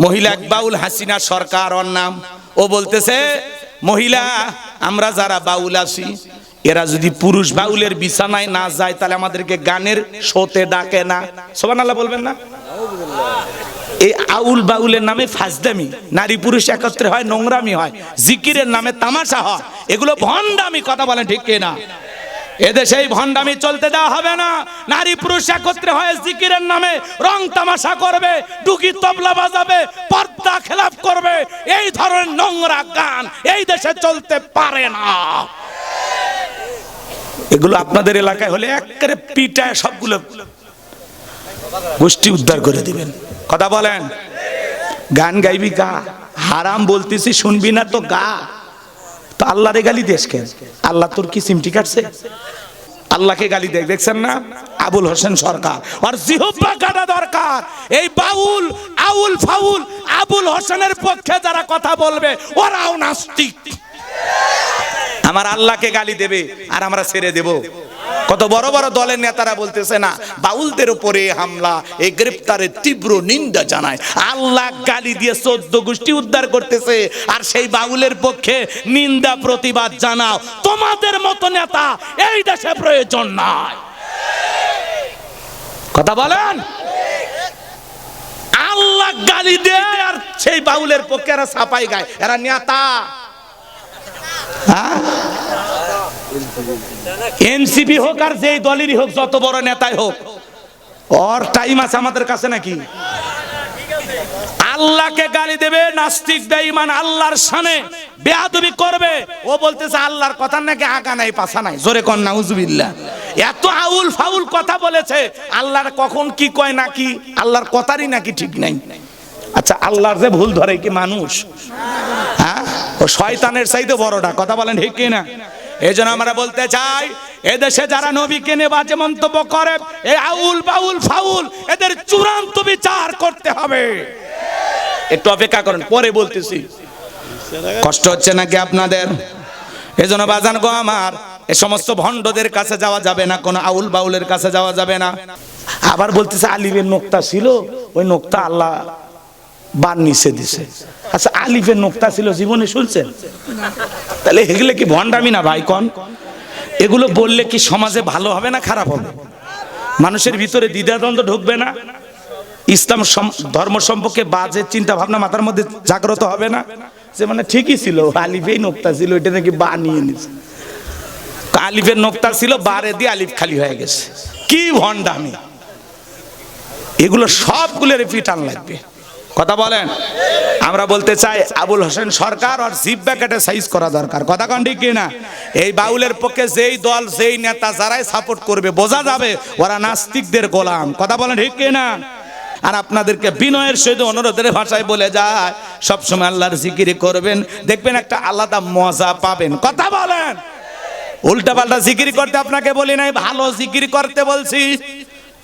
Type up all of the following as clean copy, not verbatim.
মহিলা এক বাউল হাসিনা সরকার ওর নাম। ও বলতেছে মহিলা আমরা যারা বাউল আছি এরা যদি পুরুষ বাউলের বিছানায় না যায় তাহলে আমাদেরকে গানের শোতে ডাকে না। সুবহানাল্লাহ বলবেন না? এই আউল বাউলের নামে ফাজদামি, নারী পুরুষ একত্রে হয়, নোংরামি হয়, জিকিরের নামে তামাশা হয়, এগুলো ভণ্ডামি। কথা বলেন ঠিক কিনা? এদেশে এই ভণ্ডামি চলতে দেওয়া হবে না। নারী পুরুষ একত্রে হয়ে জিকিরের নামে রং তামাশা করবে, ডুকি তবলা বাজাবে, পর্দা খেলাপ করবে, এই ধরনের নোংরা গান এই দেশে চলতে পারে না। এগুলো আপনাদের এলাকায় হলে একেবারে পিটায় সবগুলো গোষ্ঠী উদ্ধার করে দিবেন। কথা বলেন? গান গাইবি গা, হারাম বলতেছি শুনবি না তো গা। তো আল্লাহরে গালি দেশ কেন? আল্লাহ তোর কি সিমটি কাটছে? আল্লাহকে গালি দেখ, দেখছেন না? আবুল হোসেন সরকার আর জিহ্বা কাটা দরকার। এই বাউল আউল ফাউল আবুল হোসেনের পক্ষে যারা কথা বলবে ওরাও নাস্তিক। আমার আল্লাহকে গালি দেবে আর আমরা ছেড়ে দেব? কত বড় বড় দলের নেতারা বলতেছে না বাউলদের উপরে হামলা, এই গ্রেফতারের তীব্র নিন্দা জানায়। আল্লাহ গালি দিয়ে 14 গোষ্ঠী উদ্ধার করতেছে আর সেই বাউলের পক্ষে নিন্দা প্রতিবাদ জানাও। তোমাদের মতো নেতা এই দেশে প্রয়োজন নাই। কথা বলেন? আল্লাহ গালি দেয় আর সেই বাউলের পক্ষে এরা ছাপাই গায়, এরা নেতা। এনসিপি হোক আর যেই দলেরই হোক, যত বড় নেতাই হোক, ওর টাইম আছে আমাদের কাছে নাকি? আল্লাহকে গালি দেবে, নাস্তিক বেঈমান, আল্লাহর শানে বেয়াদবি করবে। ও বলতেছে আল্লাহর কথা নাকি আগা নাই পাছা নাই। জোরে কোন নাউজুবিল্লাহ। এত আউল ফাউল কথা বলেছে, আল্লাহর কখন কি কয় নাকি আল্লাহর কথারই নাকি ঠিক নাই। আচ্ছা আল্লাহর যে ভুল ধরে কি মানুষ? হ্যাঁ, ও শয়তানের চাইতে বড়টা। কথা বলেন ঠিক কিনা? এই জন্য আমরা বলতে চাই এদেশে যারা নবীকে নিয়ে বাজে মন্তব্য করে, এই আউল বাউল ফাউল, এদের চূড়ান্ত বিচার করতে হবে। একটু অপেক্ষা করেন, পরে বলতেছি। কষ্ট হচ্ছে নাকি আপনাদের? এই জন্য বাজান গো আমার, এ সমস্ত ভণ্ডদের কাছে যাওয়া যাবে না, কোন আউল বাউলের কাছে যাওয়া যাবে না। আবার বলতেছে আলিফের নোক্তা ছিল, ওই নোক্তা আল্লাহ বার নিচে দিছে। আচ্ছা আলিফের নোক্তা ছিল জীবনে শুনছেন? তাহলে এগুলো কি ভণ্ডামি না ভাই? কোন এগুলো বললে কি সমাজে ভালো হবে না খারাপ হবে? মানুষের ভিতরে দ্বিধাদ্বন্দ্ব ঢুকবে না? ইসলাম ধর্ম সম্পর্কে বাজে চিন্তা ভাবনা মাথার মধ্যে জাগ্রত হবে না? যে মানে ঠিকই ছিল, আলিফেই নোক্তা ছিল, এটা নাকি বানিয়ে নিছে। আলিফের নোক্তা ছিল, বারে দিয়ে আলিফ খালি হয়ে গেছে। কি ভণ্ডামি! এগুলো সবগুলোর পিটান লাগবে। কথা বলেন? আমরা বলতে চাই আবুল হোসেন সরকার আর জিহ্বা কেটে সাইজ করা দরকার। কথা কোন ঠিক কিনা? এই বাউলের পক্ষে যেই দল যেই নেতা যারাই সাপোর্ট করবে বোঝা যাবে ওরা নাস্তিকদের গোলাম। কথা বলেন ঠিক কিনা? আর আপনাদেরকে বিনয়ের সহিত অনুরোধের ভাষায় বলে যায় সবসময় আল্লাহর জিকির করবেন, দেখবেন একটা আলাদা মজা পাবেন। কথা বলেন? উল্টা পাল্টা জিকির করতে আপনাকে বলি নাই, ভালো জিকির করতে বলছি।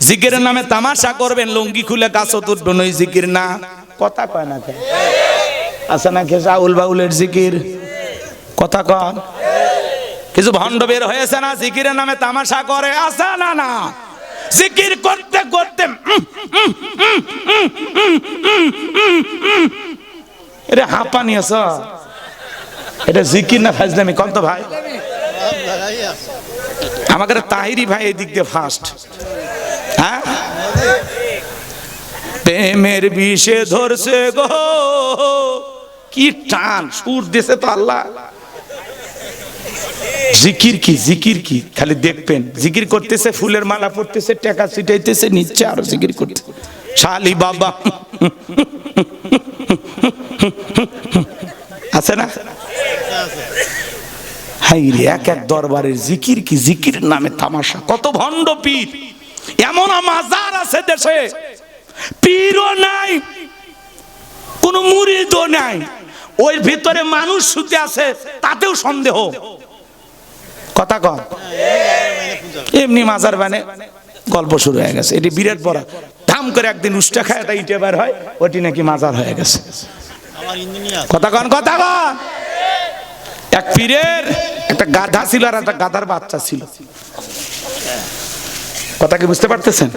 জিকিরের নামে তামাশা করবেন, লুঙ্গি খুলে গাছ তুলবেন, ওই জিকির না। কথা কয় না কেন? আছে না খেয়ে আউল বাউলের জিকির? কথা কন। কিছু ভণ্ড বের হয়েছে না, জিকিরের নামে তামাশা করে। আছে না? না, জিকির করতে করতে এটা হাঁপা নিয়েছ, এটা জিকির না ফাজলামি? কন তো ভাই। আমাদের তাহিরি ভাই এই দিক দিয়ে ফার্স্ট। হ্যাঁ, প্রেমের বিষে ধরছে গো, কি টান সুর দিয়েছে তো আল্লাহ। জিকির কি, জিকির কি? খালি দেখবেন জিকির করতেছে, ফুলের মালা পড়তেছে, টাকা ছিটাইতেছে, নিচ্ছে আরো জিকির করতে। শালি বাবা আছে না? হাই রে, এক এক দরবারের জিকির কি, জিকিরের নামে তামাশা। কত ভণ্ড পীর! এমন মাজার আছে দেশে, পীরও নাই, কোন মুরিদও নাই, ওই ভিতরে মানুষ শুতে আছে, তাতেও সন্দেহ। কথা কন। এমনি মাজার বানে গল্প শুরু হয়ে গেছে। এটি বিরাট বড় ধাম করে একদিন উষ্টা খায়, তাই ইটে বার হয়, ওটি নাকি মাজার হয়ে গেছে। কথা কন, কথা কন। এক পীরের একটা গাধা ছিল আর একটা গাধার বাচ্চা ছিল। কথা কি বুঝতে পারতেছেন?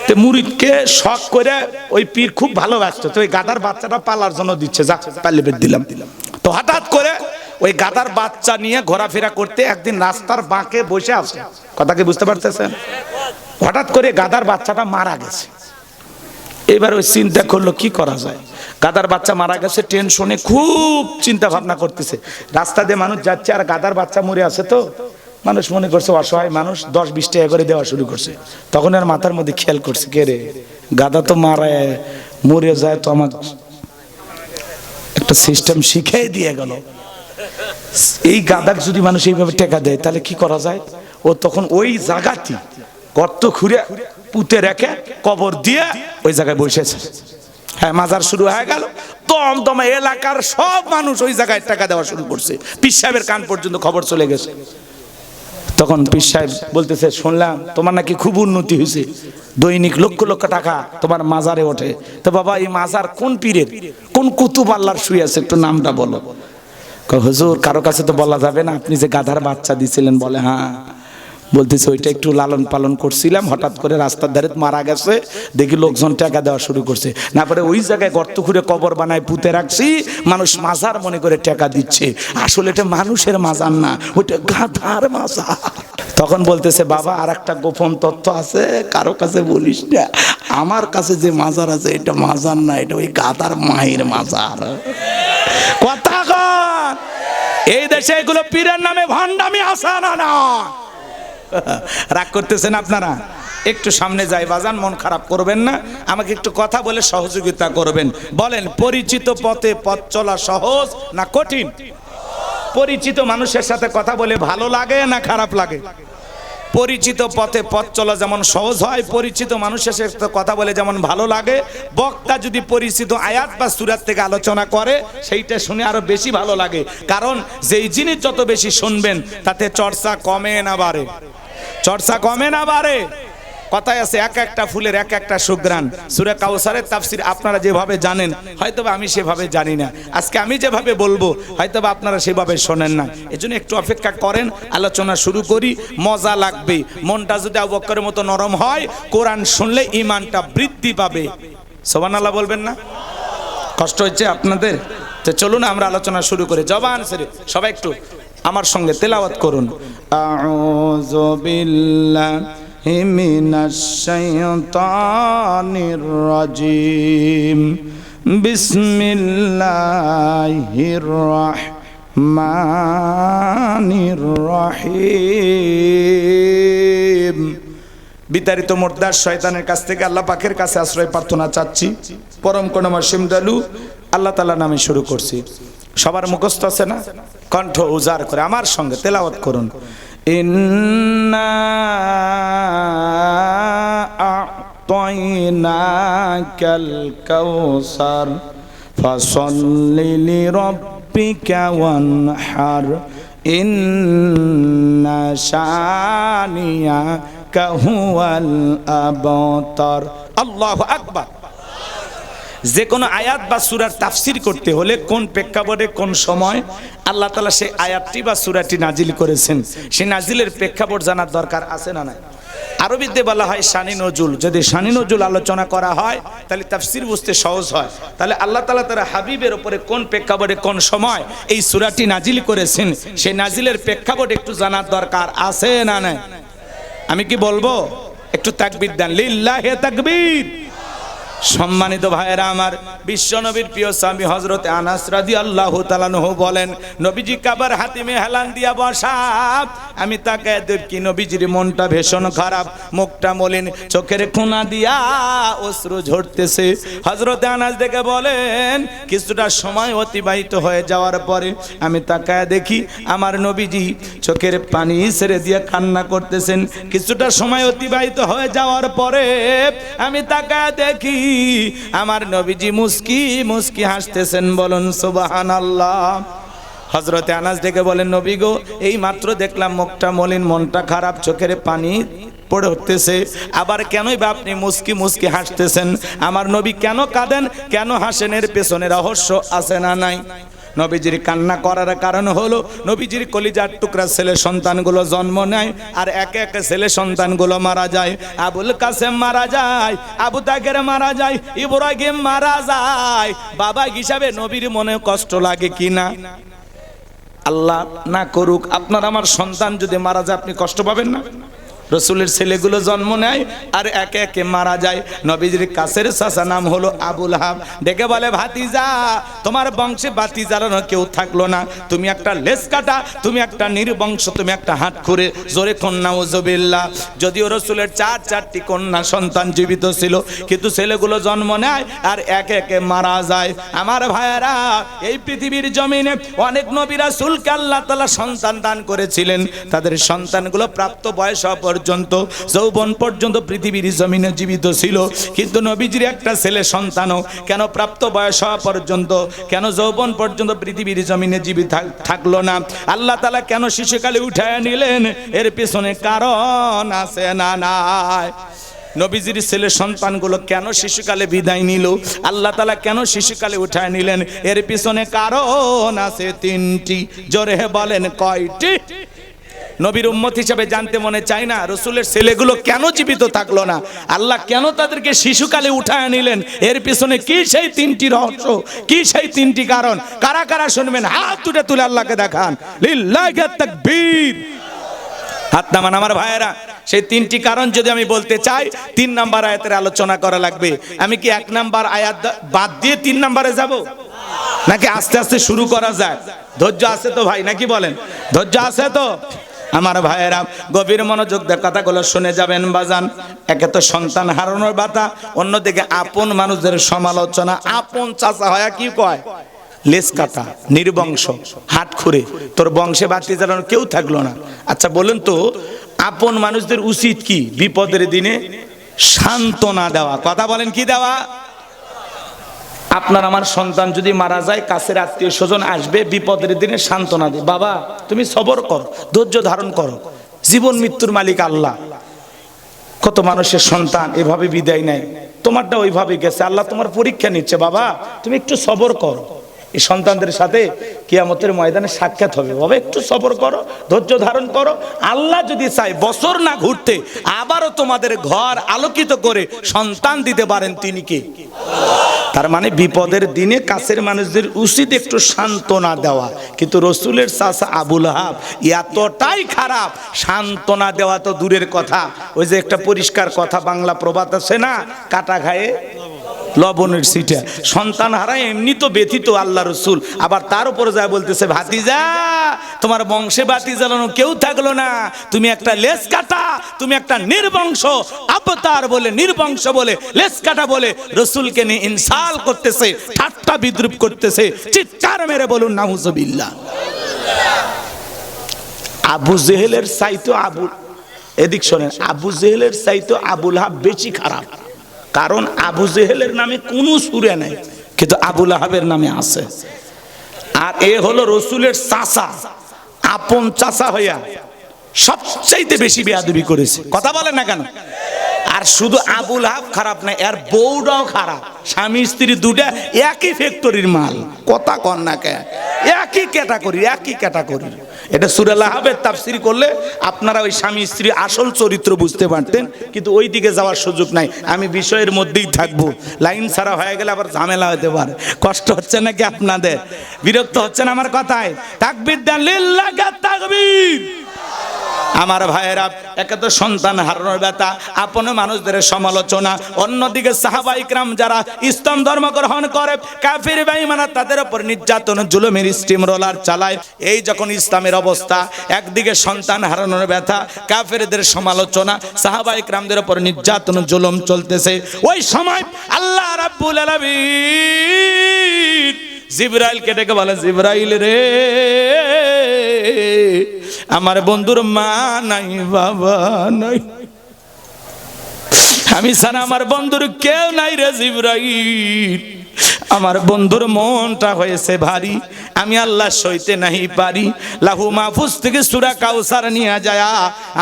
তো মুরিদকে শখ করে ওই পীর খুব ভালোবাসতো, তো ওই গাধার বাচ্চাটা পালার জন্য দিচ্ছে, যা পাল্লে বের দিলাম। তো হঠাৎ করে ওই গাধার বাচ্চা নিয়ে ঘোরাফেরা করতে একদিন রাস্তার বাঁকে বসে আছে। কথা কি বুঝতে পারতেছেন? হঠাৎ করে গাধার বাচ্চাটা মারা গেছে। এবার ওই চিন্তা করলো কি করা যায়, গাধার বাচ্চা মারা গেছে, টেনশনে খুব চিন্তা ভাবনা করতেছে। রাস্তা দিয়ে মানুষ যাচ্ছে আর গাধার বাচ্চা মরে আছে, তো মানুষ মনে করছে অসহায় মানুষ, 10-20 টাকা করে দেওয়া শুরু করছে। তখন আর মাথার মধ্যে খেয়াল করছে, কে রে, গাধা তো মারা মরে যায়, তো আমার একটা সিস্টেম শিখিয়ে দিয়ে গেল, এই গাধাকে যদি মানুষ এইভাবে টাকা দেয় তাহলে কি করা যায়। ও তখন ওই জায়গাটি গর্ত খুঁড়ে পুঁতে রেখে কবর দিয়ে ওই জায়গায় বসেছে। হ্যাঁ, মাজার শুরু হয়ে গেল। দমদমা এলাকার সব মানুষ ওই জায়গায় টাকা দেওয়া শুরু করছে। পীর সাহেবের কান পর্যন্ত খবর চলে গেছে। তখন পীর সাহেব বলতেছে, শুনলাম তোমার নাকি খুব উন্নতি হয়েছে, দৈনিক লক্ষ লক্ষ টাকা তোমার মাজারে ওঠে। তো বাবা, এই মাজার কোন পীরের, কোন কুতুব আল্লাহর শুয়ে আছে, একটু নামটা বলো। হুজুর, কারো কাছে তো বলা যাবে না, আপনি যে গাধার বাচ্চা দিয়েছিলেন। বলে, হ্যাঁ। বলতেছে, ওইটা একটু লালন পালন করছিলাম, হঠাৎ করে রাস্তার ধারে মারা গেছে, দেখি লোকজন টাকা দেওয়া শুরু করছে। না পরে ওই জায়গায় গর্ত খুঁড়ে কবর বানায় পুঁতে রাখছি, মানুষ মাজার মনে করে টাকা দিচ্ছে। আসলে এটা মানুষের মাজার না, ওইটা গাধার মাজার। তখন বলতেছে, বাবা আর একটা গোপন তথ্য আছে, কারো কাছে বলিস না, আমার কাছে যে মাজার আছে এটা মাজার না, এটা ওই গাধার মায়ের মাজার। কথা কন, এই দেশে এগুলো পীরের নামে ভণ্ডামি আছে না? রাগ করতেছেন আপনারা? একটু সামনে যাই বাজান, মন খারাপ করবেন না, আমাকে একটু কথা বলে সহযোগিতা করবেন। বলেন, পরিচিত পথে পথ চলা সহজ না কঠিন? পরিচিত মানুষের সাথে কথা বলে ভালো লাগে না খারাপ লাগে? পরিচিত পথে পথ চলা যেমন সহজ হয়, পরিচিত মানুষের সাথে কথা বলে যেমন ভালো লাগে। বক্তা যদি পরিচিত আয়াত বা সূরা থেকে আলোচনা করে, সেইটা শুনে আরো বেশি ভালো লাগে। কারণ যেই জিনিস যত বেশি শুনবেন তাতে চর্চা কমে না বাড়ে, চর্চা কমে না বাড়ে। কথায় আছে, এক একটা ফুলের এক একটা সুঘ্রাণ। সূরা কাউসারের তাফসীর আপনারা যেভাবে জানেন, হয়তোবা আমি সেভাবে জানি না। আজকে আমি যেভাবে বলবো হয়তোবা আপনারা সেভাবে শোনেন না। এজন্য একটু অপেক্ষা করেন, আলোচনা শুরু করি, মজা লাগবে। মনটা যদি আবু বকরের মতো নরম হয়, কোরআন শুনলে ঈমানটা বৃদ্ধি পাবে। সুবহানাল্লাহ বলবেন না? কষ্ট হচ্ছে আপনাদের? তো চলুন আমরা আলোচনা শুরু করি। জবান ছেড়ে সবাই একটু আমার সঙ্গে তেলাওয়াত করুন। আউযু বিল্লাহি মিনাশ শাইতানির রাজিম, বিসমিল্লাহির রাহমানির রহিম। বিতাড়িত মোর্দার শয়তানের কাছ থেকে আল্লাহ পাকের কাছে আশ্রয় প্রার্থনা চাচ্ছি। পরম করুণাময় সিমদালু আল্লাহ তাআলা নামে শুরু করছি। সবার মুখস্থ আছে না? কণ্ঠ উজাড় করে আমার সঙ্গে তেলাওয়াত করুন। ইন্না আ'তাইনাকাল কাউসার ফাসাল্লি লিরাব্বিকা ওয়ানহার ইন্না শানিয়াকা হুয়াল আবতার। আল্লাহু আকবার। যে কোনো আয়াত বা সূরার তাফসীর করতে হলে কোন প্রেক্ষাপটে কোন সময় আল্লাহ তাআলা সেই আয়াতটি বা সূরাটি নাজিল করেছেন, সেই নাজিলের প্রেক্ষাপট জানার দরকার আছে না নাই? আরবিতে বলা হয় শানি নজুল। যদি শানি নজুল আলোচনা করা হয় তাহলে তাফসীর বুঝতে সহজ হয়। তাহলে আল্লাহ তাআলা তার হাবিবের উপরে কোন প্রেক্ষাপটে কোন সময় এই সূরাটি নাজিল করেছেন, সেই নাজিলের প্রেক্ষাপট একটু জানার দরকার আছে না নাই? আমি কি বলবো? একটু তাকবীর দেন, লিল্লাহি তাকবীর। সম্মানিত ভাইয়েরা আমার, বিশ্ব নবীর প্রিয় স্বামী হযরত আনাস রাদিয়াল্লাহু তাআলা আনহু বলেন, নবীজি কাবার হাতিমে হেলান দিয়া বসা, আমি তাকায় দেখি নবীজির মনটা ভীষণ খারাপ, মুখটা মলিন, চোখের কোনা দিয়া অশ্রু ঝরতেছে। হযরত আনাস দেখে বলেন, কিছুটা সময় অতিবাহিত হয়ে যাওয়ার পরে আমি তাকায় দেখি আমার নবীজি চোখের পানি ছেড়ে দিয়ে কান্না করতেছেন। কিছুটা সময় অতিবাহিত হয়ে যাওয়ার পরে আমি তাকায় দেখি আমার নবীজি মুস্কি মুস্কি হাসতেছেন। বলুন সুবহানাল্লাহ। হযরতে আনাস ডেকে বলেন, নবী গো, এই মাত্র দেখলাম মুখটা মলিন, মনটা খারাপ, চোখের পানি পড়ে উঠতেছে, আবার কেনই বা আপনি মুস্কি মুস্কি হাসতেছেন? আমার নবী কেন কাঁদেন, কেন হাসেন? এর পেছনে রহস্য আছে না নাই? নবীজির কান্না করার কারণ হলো নবীজির কলিজার টুকরা ছেলে সন্তানগুলো জন্ম নেয় আর একে একে ছেলে সন্তানগুলো মারা যায়। আবুল কাসেম মারা যায়, আবু তাকের মারা যায়, ইব্রাহিম মারা যায়। বাবা হিসাবে নবীর মনে কষ্ট লাগে কিনা? আল্লাহ না করুক আপনার আমার সন্তান যদি মারা যায়, আপনি কষ্ট পাবেন না? রসুলের ছেলেগুলো জন্ম নেয় আর একে একে মারা যায়। নবীজির কাছের চাচা নাম হলো আবুল আহাব, ডেকে বলে ভাতিজা তোমার বংশে বাতি জ্বালানো কেউ থাকলো না, তুমি একটা লেজ কাটা, তুমি একটা নির্বংশ, তুমি একটা হাত খুঁড়ে। জোরে কন্যা ওজবিল্লাহ। যদিও রসুলের চারটি কন্যা সন্তান জীবিত ছিল, কিন্তু ছেলেগুলো জন্ম নেয় আর একে একে মারা যায়। আমার ভাইয়েরা, এই পৃথিবীর জমিনে অনেক নবী রাসূলকে আল্লাহ তাআলা সন্তান দান করেছিলেন। তাদের সন্তানগুলো প্রাপ্ত বয়স পর্যন্ত, যৌবন পর্যন্ত পৃথিবীর জমিনে জীবিত ছিল, কিন্তু নবীজির একটা ছেলে সন্তানও কেন প্রাপ্ত বয়স হওয়া পর্যন্ত, কেন যৌবন পর্যন্ত পৃথিবীর জমিনে জীবিত থাকলো না? আল্লাহ তাআলা কেন শিশুকালে উঠায় নিলেন? এর পেছনে কারণ আছে না নাই? নবীজির ছেলে সন্তানগুলো কেন শিশুকালে বিদায় নিল? আল্লাহ তাআলা কেন শিশুকালে উঠায় নিলেন? এর পিছনে কারণ আছে তিনটি। জোরে বলেন কয়টি? নবীর উম্মত হিসেবে জানতে মনে চাই না রসুলের ছেলেগুলো কেন জীবিত থাকলো না? আল্লাহ কেন তাদেরকে শিশুকালে উঠায় নিলেন? এর পিছনে কি সেই তিনটি রহস্য, কি সেই তিনটি কারণ? কারা কারা শুনবেন হাত তুলে আল্লাহকে দেখান। লিল্লাহি তাকবীর। হাত নামান আমার ভাইয়েরা। সেই তিনটি কারণ যদি আমি বলতে চাই, 3 নাম্বার আয়াতের আলোচনা করা লাগবে। আমি কি 1 নাম্বার আয়াত বাদ দিয়ে 3 নাম্বারে যাব, নাকি আস্তে আস্তে শুরু করা যায়? ধৈর্য আছে তো ভাই, নাকি বলেন? ধৈর্য আছে তো আমার ভাইয়েরা? গভীর মনোযোগ দিয়ে কথাগুলো শুনে যাবেন বাজান। একে তো সন্তান হারানোর ব্যথা, অন্যদিকে আপন মানুষদের সমালোচনা। আপন চাচা হয় কি কয়? লেজ কাটা, নির্বংশ, হাত খুঁড়ে, তোর বংশে বাতি জ্বালানো কেউ থাকলো না। আচ্ছা বলুন তো, আপন মানুষদের উচিত কি? বিপদের দিনে সান্ত্বনা দেওয়া। কথা বলেন, কি দেওয়া? আপনার আমার সন্তান যদি মারা যায়, কাছের আত্মীয় স্বজন আসবে, বিপদের দিনে সান্ত্বনা দে, বাবা তুমি সবর করো, ধৈর্য ধারণ করো, জীবন মৃত্যুর মালিক আল্লাহ। কত মানুষের সন্তান এভাবে বিদায় নেয়, তোমারটা ওইভাবে গেছে, আল্লাহ তোমার পরীক্ষা নিচ্ছে, বাবা তুমি একটু সবর করো। এই সন্তানদের সাথে কিয়ামতের ময়দানে সাক্ষাৎ হবে, বাবা একটু সবর করো, ধৈর্য ধারণ করো। আল্লাহ যদি চায় বছর না ঘুরতে আবারও তোমাদের ঘর আলোকিত করে সন্তান দিতে পারেন, তিনি কে? তার মানে বিপদের দিনে কাছের মানুষদের উচিত একটু সান্ত্বনা দেওয়া। কিন্তু রসুলের চাচা আবুল আহাব এতটাই খারাপ, সান্ত্বনা দেওয়া তো দূরের কথা। ওই যে একটা পরিষ্কার কথা বাংলা প্রবাদ আছে না, কাটা খায়ে লবণের সিটা। সন্তান হারায় এমনি তো ব্যথিত আল্লাহ রসুল, আবার তার উপরে যায় বলতেছে ভাতিজা তোমার বংশে বাতি জ্বালানো কেউ থাকলো না, তুমি একটা লেজ কাটা, তুমি একটা নির্বংশ। আবতার বলে, নির্বংশ বলে, লেজ কাটা বলে রসুলকে নিয়ে ইনসাল করতেছে, ঠাট্টা বিদ্রুপ করতেছে। চিৎকার মেরে বলুন নাউজুবিল্লাহ। আবু জেহেলের চাইতো এদিক শোনেন, আবু জেহেলের চাইতো আবুল আহাব বেশি খারাপ। কারণ আবু জেহেলের নামে কোনো সূরা নাই, কিন্তু আবুল আহাবের নামে আছে। আর এ হলো রসুলের চাচা, আপন চাচা হইয়া সবচাইতে বেশি বেয়াদবি করেছে। কথা বলেন না কেন? আর শুধু আবুল আহাব খারাপ না, এর বউটাও খারাপ। স্বামী স্ত্রী দুটা একই ফ্যাক্টরির মাল। কথা কন না কেন? একই ক্যাটাগরি। এটা সূরা লাহাবের তাফসীর করলে আপনারা ওই স্বামী স্ত্রী আসল চরিত্র বুঝতে পারতেন, কিন্তু ওই দিকে যাওয়ার সুযোগ নাই। আমি বিষয়ের মধ্যেই থাকবো, লাইন ছাড়া হয়ে গেলে আবার ঝামেলা হতে পারে। কষ্ট হচ্ছে নাকি আপনাদের? বিরক্ত হচ্ছেন আমার কথায়? তাকবীর দেন, লিল্লাহি তাকবীর। আমার ভাইয়েরা, একে তো সন্তান হারানোর ব্যথা, আপন মানুষদের সমালোচনা, অন্যদিকে সাহাবা ইকরাম যারা ইসলাম ধর্ম গ্রহণ করে, কাফির বেঈমান তাদের উপর নির্যাতন জুলুমের স্টিম রোলার চালায়। এই যখন ইসলামের অবস্থা, একদিকে সন্তান হারানোর ব্যথা, কাফিরদের সমালোচনা, সাহাবা ইকরামদের উপর নির্যাতন জুলুম চলতেছে, ওই সময় আল্লাহ রাব্বুল আলামিন জিবরাইলকে ডেকে বলে, জিবরাইল রে, আমার বন্ধুর মা নাই, বাবা নাই, আমি ছাড়া আমার বন্ধুর কেউ নাই রে জিবরাইল। আমার বন্ধুর মনটা হয়েছে ভারী, আমি আল্লাহ সইতে নাহি পারি। লাহু মাহফুজ থেকে সূরা কাউসার নিয়ে যায়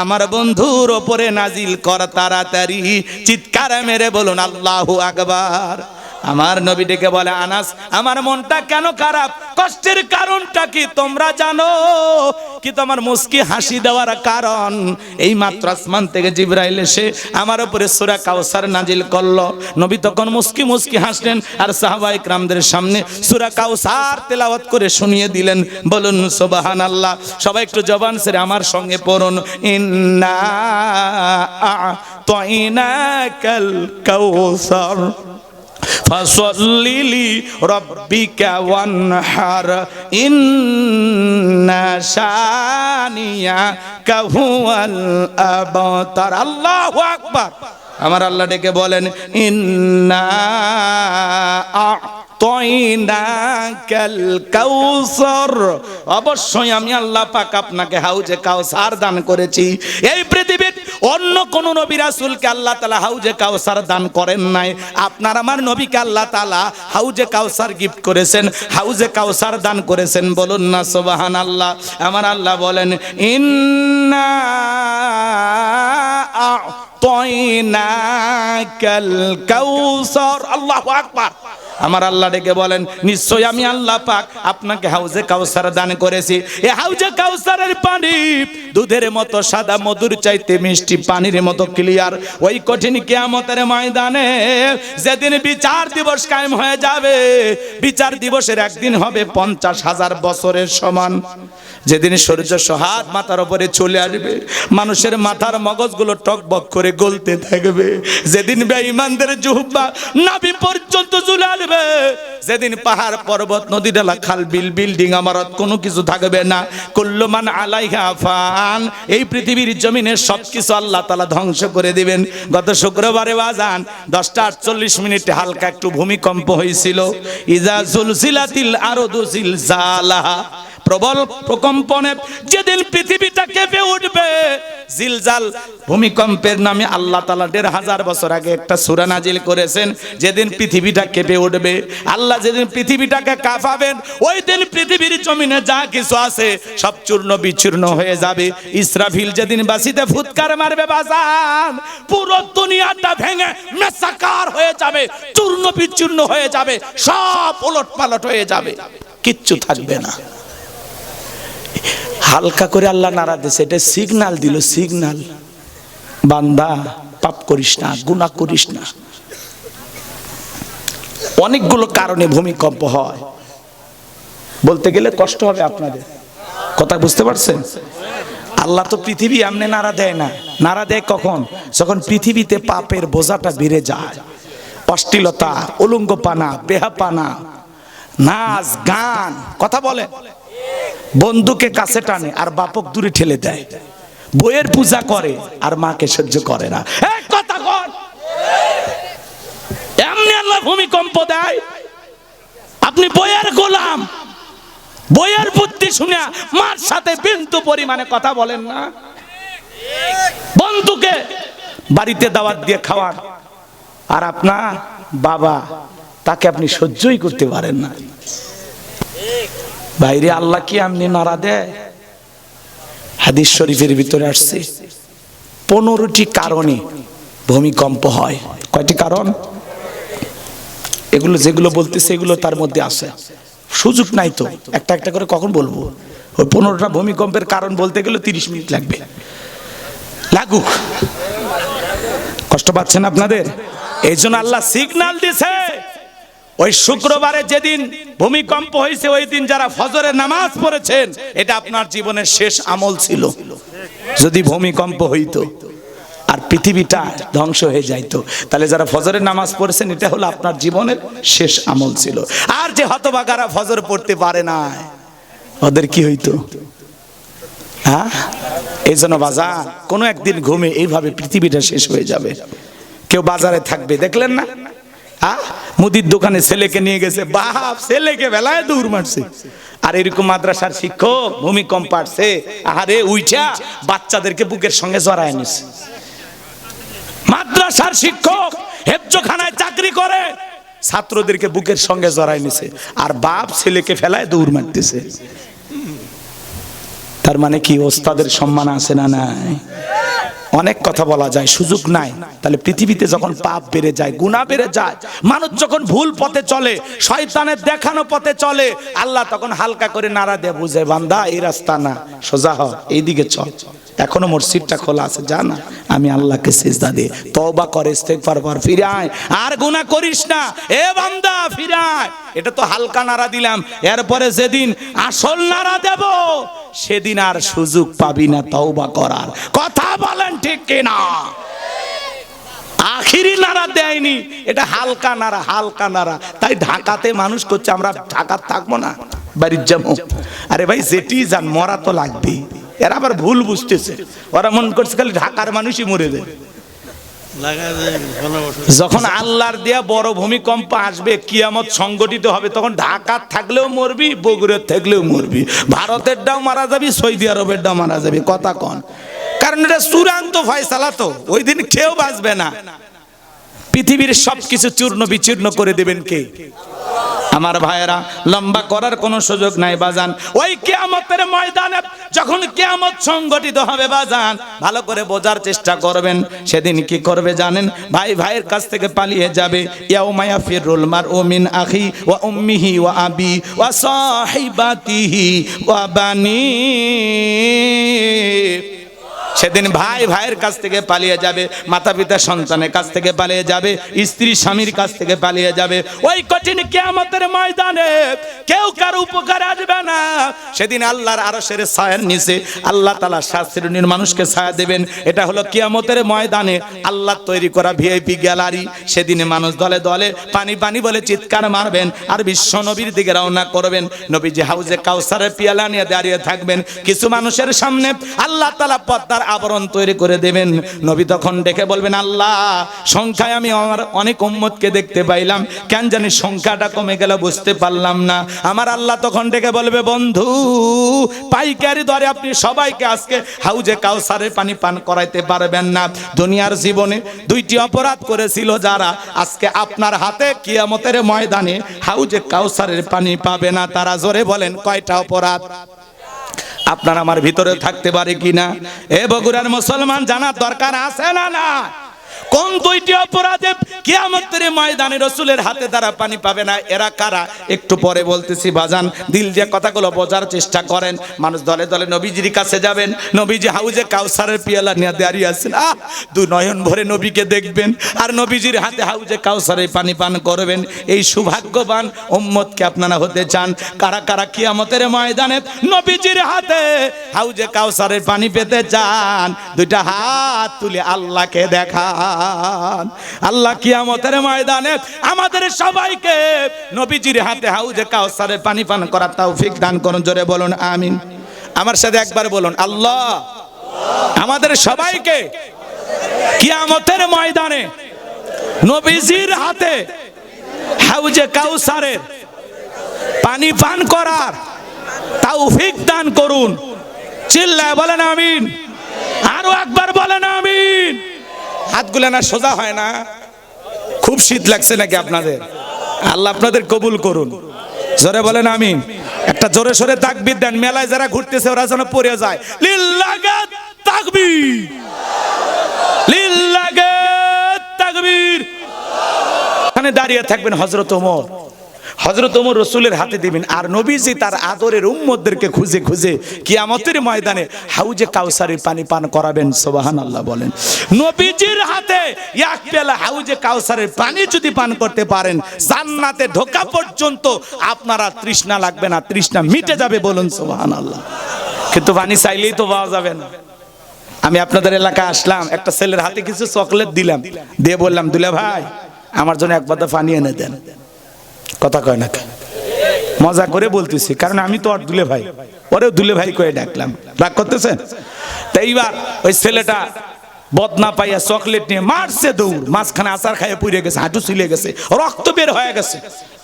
আমার বন্ধুর ওপরে নাজিল কর তাড়াতাড়ি। চিৎকার মেরে বলুন আল্লাহু আকবার। আমার নবী ডেকে বলে, আনাস আমার মনটা কেন খারাপ, কষ্টের কারণটা কি তোমরা জানো? কি তোমার মুস্কি হাসি দেওয়ার কারণ? এই মাত্র আসমান থেকে জিবরাইল এসে আমার উপরে সূরা কাউসার নাজিল করলো। নবী তখন মুস্কি মুস্কি হাসলেন আর সাহাবায়ে কেরামদের সামনে সূরা কাউসার তেলাওয়াত করে শুনিয়ে দিলেন। বলুন সুবহানাল্লাহ। সবাই একটু জবান ছেড়ে আমার সঙ্গে পড়ুন, ইন্না আ'তাইনাকাল কাউসার ফাসাল্লি লিরাব্বিকা ওয়ানহার ইন্না শানিয়াকা হুয়াল আবতার। আল্লাহু আকবার। আমার আল্লাহ ডেকে বলেন, ইন্না আ'তাইনাকাল কাউসার, অবশ্যই আমি আল্লাহ পাক আপনাকে হাউজে কাউসার দান করেছি। এই পৃথিবীর অন্য কোন নবী রাসূলকে আল্লাহ তাআলা হাউজে কাউসার দান করেন নাই। আপনার আমার নবীকে আল্লাহ তাআলা হাউজে কাউসার গিফট করেছেন, হাউজে কাউসার দান করেছেন। বলুন না সুবহানাল্লাহ। আমার আল্লাহ বলেন, ইন্না আ'তাইনাকাল কাউসার। আল্লাহু আকবার। আমার আল্লাহ ডেকে বলেন, নিশ্চয় আমি আল্লাহ পাক আপনাকে হাউজে কাউসার দান করেছি। এই হাউজে কাউসারের পানি দুধের মতো সাদা, মধুর চাইতে মিষ্টি, পানির মতো ক্লিয়ার। ওই কঠিন কিয়ামতের ময়দানে যেদিন বিচার দিবস কায়েম হয়ে যাবে, বিচার দিবসের একদিন হবে 50,000 বছরের সমান। যেদিন সূর্য সোহাগ মাথার উপরে চলে আসবে, মানুষের মাথার মগজগুলো টকবক করে গলতে থাকবে। যেদিন বেঈমানদের জিহ্বা নাভি পর্যন্ত ঝুলে আসবে, যেদিন পাহাড় পর্বত নদী নালা খাল বিল বিল্ডিং ইমারত কোনো কিছু থাকবে না। কুল্লু মান আলাইহা ফান, এই পৃথিবীর জমিনে সবকিছু আল্লাহ তাআলা ধ্বংস করে দিবেন। গত শুক্রবারে বাজান 10:48 হালকা একটু ভূমিকম্প হয়েছিল। ইজা জুলজিলাতিল আরদু জিলজালাহা, প্রবল প্রকম্পনে যেদিন পৃথিবীটা কেঁপে উঠবে। জিলজাল ভূমিকম্পের নামে আল্লাহ তাআলা 1500 বছর আগে একটা সূরা নাজিল করেছেন। যেদিন পৃথিবীটা কেঁপে উঠবে, আল্লাহ যেদিন পৃথিবীটাকে কাঁপাবেন, ওই দিন পৃথিবীর জমিনে যা কিছু আছে সব চূর্ণ বিচূর্ণ হয়ে যাবে। ইসরাফিল যেদিন বাঁশিতে ফুৎকার মারবে বাজান, পুরো দুনিয়াটা ভেঙে মেসাকার হয়ে যাবে, চূর্ণ বিচূর্ণ হয়ে যাবে, সব ওলটপালট হয়ে যাবে, কিচ্ছু থাকবে না। হালকা করে আল্লাহ নাড়া দিয়েছে, এটা সিগন্যাল দিল, সিগন্যাল, বান্দা পাপ করিস না, গুনাহ করিস না। অনেকগুলো কারণে ভূমিকম্প হয়, বলতে গেলে কষ্ট হবে আপনাদের, কথা বুঝতে পারছেন? আল্লাহ তো পৃথিবী এমনি নাড়া দেয় না। নাড়া দেয় কখন? যখন পৃথিবীতে পাপের বোঝাটা বেড়ে যায়, অশ্লীলতা, উলঙ্গপানা, বেহাপানা, নাচ গান, কথা বলে, বন্ধুকে কাছে টানে আর বাপক দূরে ঠেলে দেয়, বইয়ের পূজা করে আর মাকে সহ্য করে না। কথা কর, এমনি আল্লাহ ভূমিকম্প দেয়। আপনি বইয়ের গোলাম, বইয়ের বুদ্ধি শুনে মার সাথে বিন্দু পরিমাণে কথা বলেন না। বন্ধুকে বাড়িতে দাওয়াত দিয়ে খাওয়ান আর আপনার বাবা, তাকে আপনি সহ্যই করতে পারেন না। বাইরে আল্লাহ কি এমনি নাড়া দেয়? হাদিস শরীফের ভিতরে আসছে 15টি কারণে ভূমিকম্প হয়। কয়টি কারণ? এগুলো যেগুলো বলতেছে এগুলো তার মধ্যে আছে, সুযোগ নাই তো একটা একটা করে কখন বলবো। ওই 15টা ভূমিকম্পের কারণ বলতে গেলে 30 মিনিট লাগবে। লাগুক, কষ্ট পাচ্ছেন আপনাদের? এই জন্য আল্লাহ সিগন্যাল দিছে। ওই শুক্রবারে যেদিন ভূমিকম্প হয়েছে, ওই দিন যারা ফজরের নামাজ পড়েছেন, এটা আপনার জীবনের শেষ আমল ছিল। যদি ভূমিকম্প হইতো আর পৃথিবীটা ধ্বংস হয়ে যাইতো, তাহলে যারা ফজরের নামাজ পড়েছেন, এটা হলো আপনার জীবনের শেষ আমল ছিল। আর যে হতভাগারা ফজর পড়তে পারে না, ওদের কি হইতো? হ্যাঁ, এই জন্য বাজার কোনো একদিন ঘুমে এইভাবে পৃথিবীটা শেষ হয়ে যাবে। কেউ বাজারে থাকবে, দেখলেন না? মুদির দোকানে ছেলেকে নিয়ে গেছে, বাপ ছেলেকে বেলায় দৌড় মারছে। আর এরকম মাদ্রাসার শিক্ষক ভূমিকম্প আসছে, আরে উইঠা বাচ্চাদেরকে বুকের সঙ্গে জড়ায় নিছে। মাদ্রাসার শিক্ষক হেফজখানায় চাকরি করে, ছাত্রদেরকে বুকের সঙ্গে জড়ায় নিছে, আর বাপ ছেলেকে ফেলায় দৌড় মারতেছে। তার মানে কি ওস্তাদের সম্মান আছে না নাই? অনেক কথা বলা যায়, সুযোগ নাই। তাহলে পৃথিবীতে যখন পাপ বেড়ে যায়, গুনাহ বেড়ে যায়, মানুষ যখন ভুল পথে চলে, শয়তানের দেখানো পথে চলে, আল্লাহ তখন হালকা করে নাড়া দিয়ে বুঝে, বান্দা এই রাস্তা না, সোজা হ, এইদিকে চল। এখনো মসজিদটা খোলা আছে, জানা আমি আল্লাহকে সিজদা দে, তওবা করে, ইস্তেগফার কর, ফিরে আয়, আর গুনাহ করিস না, এ বান্দা ফিরে আয়। এটা তো হালকা নাড়া দিলাম, এরপরে যেদিন আসল নাড়া দেব সেদিন আর সুযোগ পাবি না তওবা করার। কথা বলেন ঠিক কিনা? আখিরি নাড়া দেয়নি, এটা হালকা নাড়া, হালকা নাড়া। তাই ঢাকাতে মানুষ করছে আমরা ঢাকা থাকবো না, বাড়ির যাবো। আরে ভাই যেটি যান, মরা তো লাগবেই। এরা আবার ভুল বুঝতেছে, ওরা মন করছে খালি ঢাকার মানুষই মরে যায়। যখন আল্লাহর দেয়া বড় ভূমিকম্প আসবে, কিয়ামত সংগঠিত হবে, তখন ঢাকা থাকলেও মরবি, বগুড়ার থাকলেও মরবি, ভারতের ডাও মারা যাবি, সৌদি আরবের ডাও মারা যাবি। কথা কন, কারণ এটা চূড়ান্ত ফয়সালা, তো ওই দিন কেউ বাঁচবে না। পৃথিবীর সবকিছু চূর্ণ বিচূর্ণ করে দেবেন কে? আমার ভাইয়েরা, লম্বা করার কোনো সুযোগ নাই বাজান। ওই কিয়ামতের ময়দানে যখন কিয়ামত সংগঠিত হবে বাজান, ভালো করে বোঝার চেষ্টা করবেন। সেদিন কি করবে জানেন? ভাই ভাইয়ের কাছ থেকে পালিয়ে যাবে। ইয়াউমা ইয়াফিরুল মারউ মিন আখি ওয়া উম্মিহি ওয়া আবি ওয়া সাহিবাতিহি ওয়া বানি। সেদিন ভাই ভাইয়ের কাছ থেকে পালিয়ে যাবে, মাতা পিতা সন্তানের কাছ থেকে পালিয়ে যাবে, স্ত্রী স্বামীর কাছ থেকে পালিয়ে যাবে। ওই কঠিন কিয়ামতের ময়দানে কেউ কারো উপকার আসবে না। সেদিন আল্লাহর আরশের ছায়ার নিচে আল্লাহ তাআলা 7 শ্রেণীর মানুষকে ছায়া দেবেন। এটা হলো কিয়ামতের ময়দানে আল্লাহ তৈরি করা ভিআইপি গ্যালারি। সেদিন মানুষ দলে দলে পানি পানি বলে চিৎকার মারবেন আর বিশ্ব নবীর দিকে রওনা করবেন। নবীজি হাউজে কাউসারের পিয়ালা নিয়ে দাঁড়িয়ে থাকবেন। কিছু মানুষের সামনে আল্লাহ তাআলা পদ্মার আবরণ তৈরি করে দেবেন। নবী তখন ডেকে বলবেন, আল্লাহ, সংখ্যায় আমি আমার অনেক উম্মতকে দেখতে পাইলাম, কেন জানি সংখ্যাটা কমে গেল, বুঝতে পারলাম না। আমার আল্লাহ তখন ডেকে বলবে, বন্ধু, পাইকারি দরে আপনি সবাইকে আজকে হাউজে কাউসারের পানি পান করাইতে পারবেন না। দুনিয়ার জীবনে 2টি অপরাধ করেছিল যারা, আজকে আপনার হাতে কিয়ামতের ময়দানে হাউজে কাউসারের পানি পাবে না। তারা জোরে বলেন, কয়টা অপরাধ? আপনার আমার ভিতরে থাকতে পারে কিনা? এ বগুড়ার মুসলমান জানার দরকার আছে না না? কোন 2টি অপরাধে কিয়ামতের ময়দানে রাসূলের হাতে তারা পানি পাবে না? এরা কারা? একটু পরে বলতেছি বাজান, দিল দিয়ে কথাগুলো বোঝার চেষ্টা করেন। মানুষ দলে দলে নবীজির কাছে যাবেন। নবীজি হাউজে কাউসারের পিয়ালা নিয়ে দাঁড়িয়ে আছেন। দুই নয়ন ভরে নবীকে দেখবেন আর নবীজির হাতে হাউজে কাউসারের পানি পান করবেন। এই সৌভাগ্যবান উম্মতকে আপনারা হতে চান? কারা কারা কিয়ামতের ময়দানে নবীজির হাতে হাউজে কাউসারের পানি পেতে চান? 2টা হাত তুলে আল্লাহকে দেখা। আল্লাহ কিয়ামতের ময়দানে আমাদের সবাইকে নবীজির হাতে হাউজে কাউসারের পানি পান করার তৌফিক দান করুন। জোরে বলুন আমিন। আমার সাথে একবার বলুন, আল্লাহ আমাদের সবাইকে কিয়ামতের ময়দানে নবীজির হাতে হাউজে কাউসারের পানি পান করার তৌফিক দান করুন। চিল্লায় বলেন আমিন। আরো একবার বলেন আমিন। হাতগুলো না সোজা হয় না? খুব শীত লাগছে নাকি আপনাদের? আল্লাহ আপনাদের কবুল করুন। জোরে বলেন আমিন। একটা জোরে সোরে তাকবীর দেন। মেলায় যারা ঘুরতেছে ওরা যেন পড়ে যায়। লিল্লাহি তাকবীর, লিল্লাহি তাকবীর। এখানে দাঁড়িয়ে থাকবেন হযরত ওমর। হযরত ওমর রাসূলের হাতে দিবেন আর নবীজি তার আদরের উম্মতদেরকে খুঁজে খুঁজে কিয়ামতের ময়দানে হাউজে কাউসারের পানি পান করাবেন। সুবহানাল্লাহ বলেন। নবীজির হাতে এক পেলা হাউজে কাউসারের পানি যদি পান করতে পারেন, জান্নাতে ঢোকা পর্যন্ত আপনারা তৃষ্ণা লাগবে না, তৃষ্ণা মিটে যাবে। বলুন সুবহানাল্লাহ। কিন্তু পানি চাইলেই তো পাওয়া যাবে না। আমি আপনাদের এলাকায় আসলাম, একটা ছেলের হাতে কিছু চকলেট দিলাম, দিয়ে বললাম, দুলা ভাই আমার জন্য এক বোতল পানি এনে দেন। কথা কয় না, মজা করে বলতেছি, কারণ আমি তো আর দুলে ভাই, ওরেও দুলে ভাই করে ডাকলাম। রাগ করতেছেন? তাই এইবার ওই ছেলেটা বদনা পাইয়া চকলেট নিয়ে মারছে দৌড়, মাঝখানে আচার খাইয়ে পুড়ে গেছে, হাঁটু ছিলে গেছে, রক্ত বের হয়ে গেছে।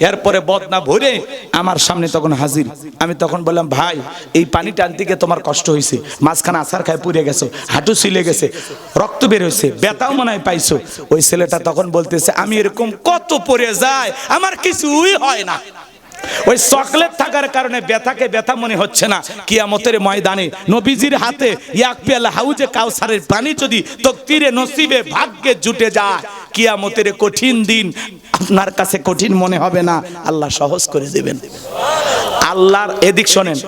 এরপরে বদনা ভরে আমার সামনে তখন হাজির। আমি তখন বললাম, ভাই এই পানি টানতে গিয়ে তোমার কষ্ট হয়েছে, মাঝখানে আচার খাইয়ে পুড়ে গেছো, হাঁটু ছিলে গেছে, রক্ত বের হয়েছে, ব্যথাও মনে হয় পাইছো। ওই ছেলেটা তখন বলতেছে, আমি এরকম কত পড়ে যাই, আমার কিছুই হয় না। ওই চকলেট থাকার কারণে ব্যথাকে ব্যথা মনে হচ্ছে না। কিয়ামতের ময়দানে নবীজির হাতে এক পেয়ালা হাউজে কাউসারের পানি যদি তকদিরে নসিবে ভাগ্যে জুটে যায়, কিয়ামতের কঠিন দিন আপনার কাছে কঠিন মনে হবে না, আল্লাহ সহজ করে দেবেন। আল্লাহর এদিক শোনেন,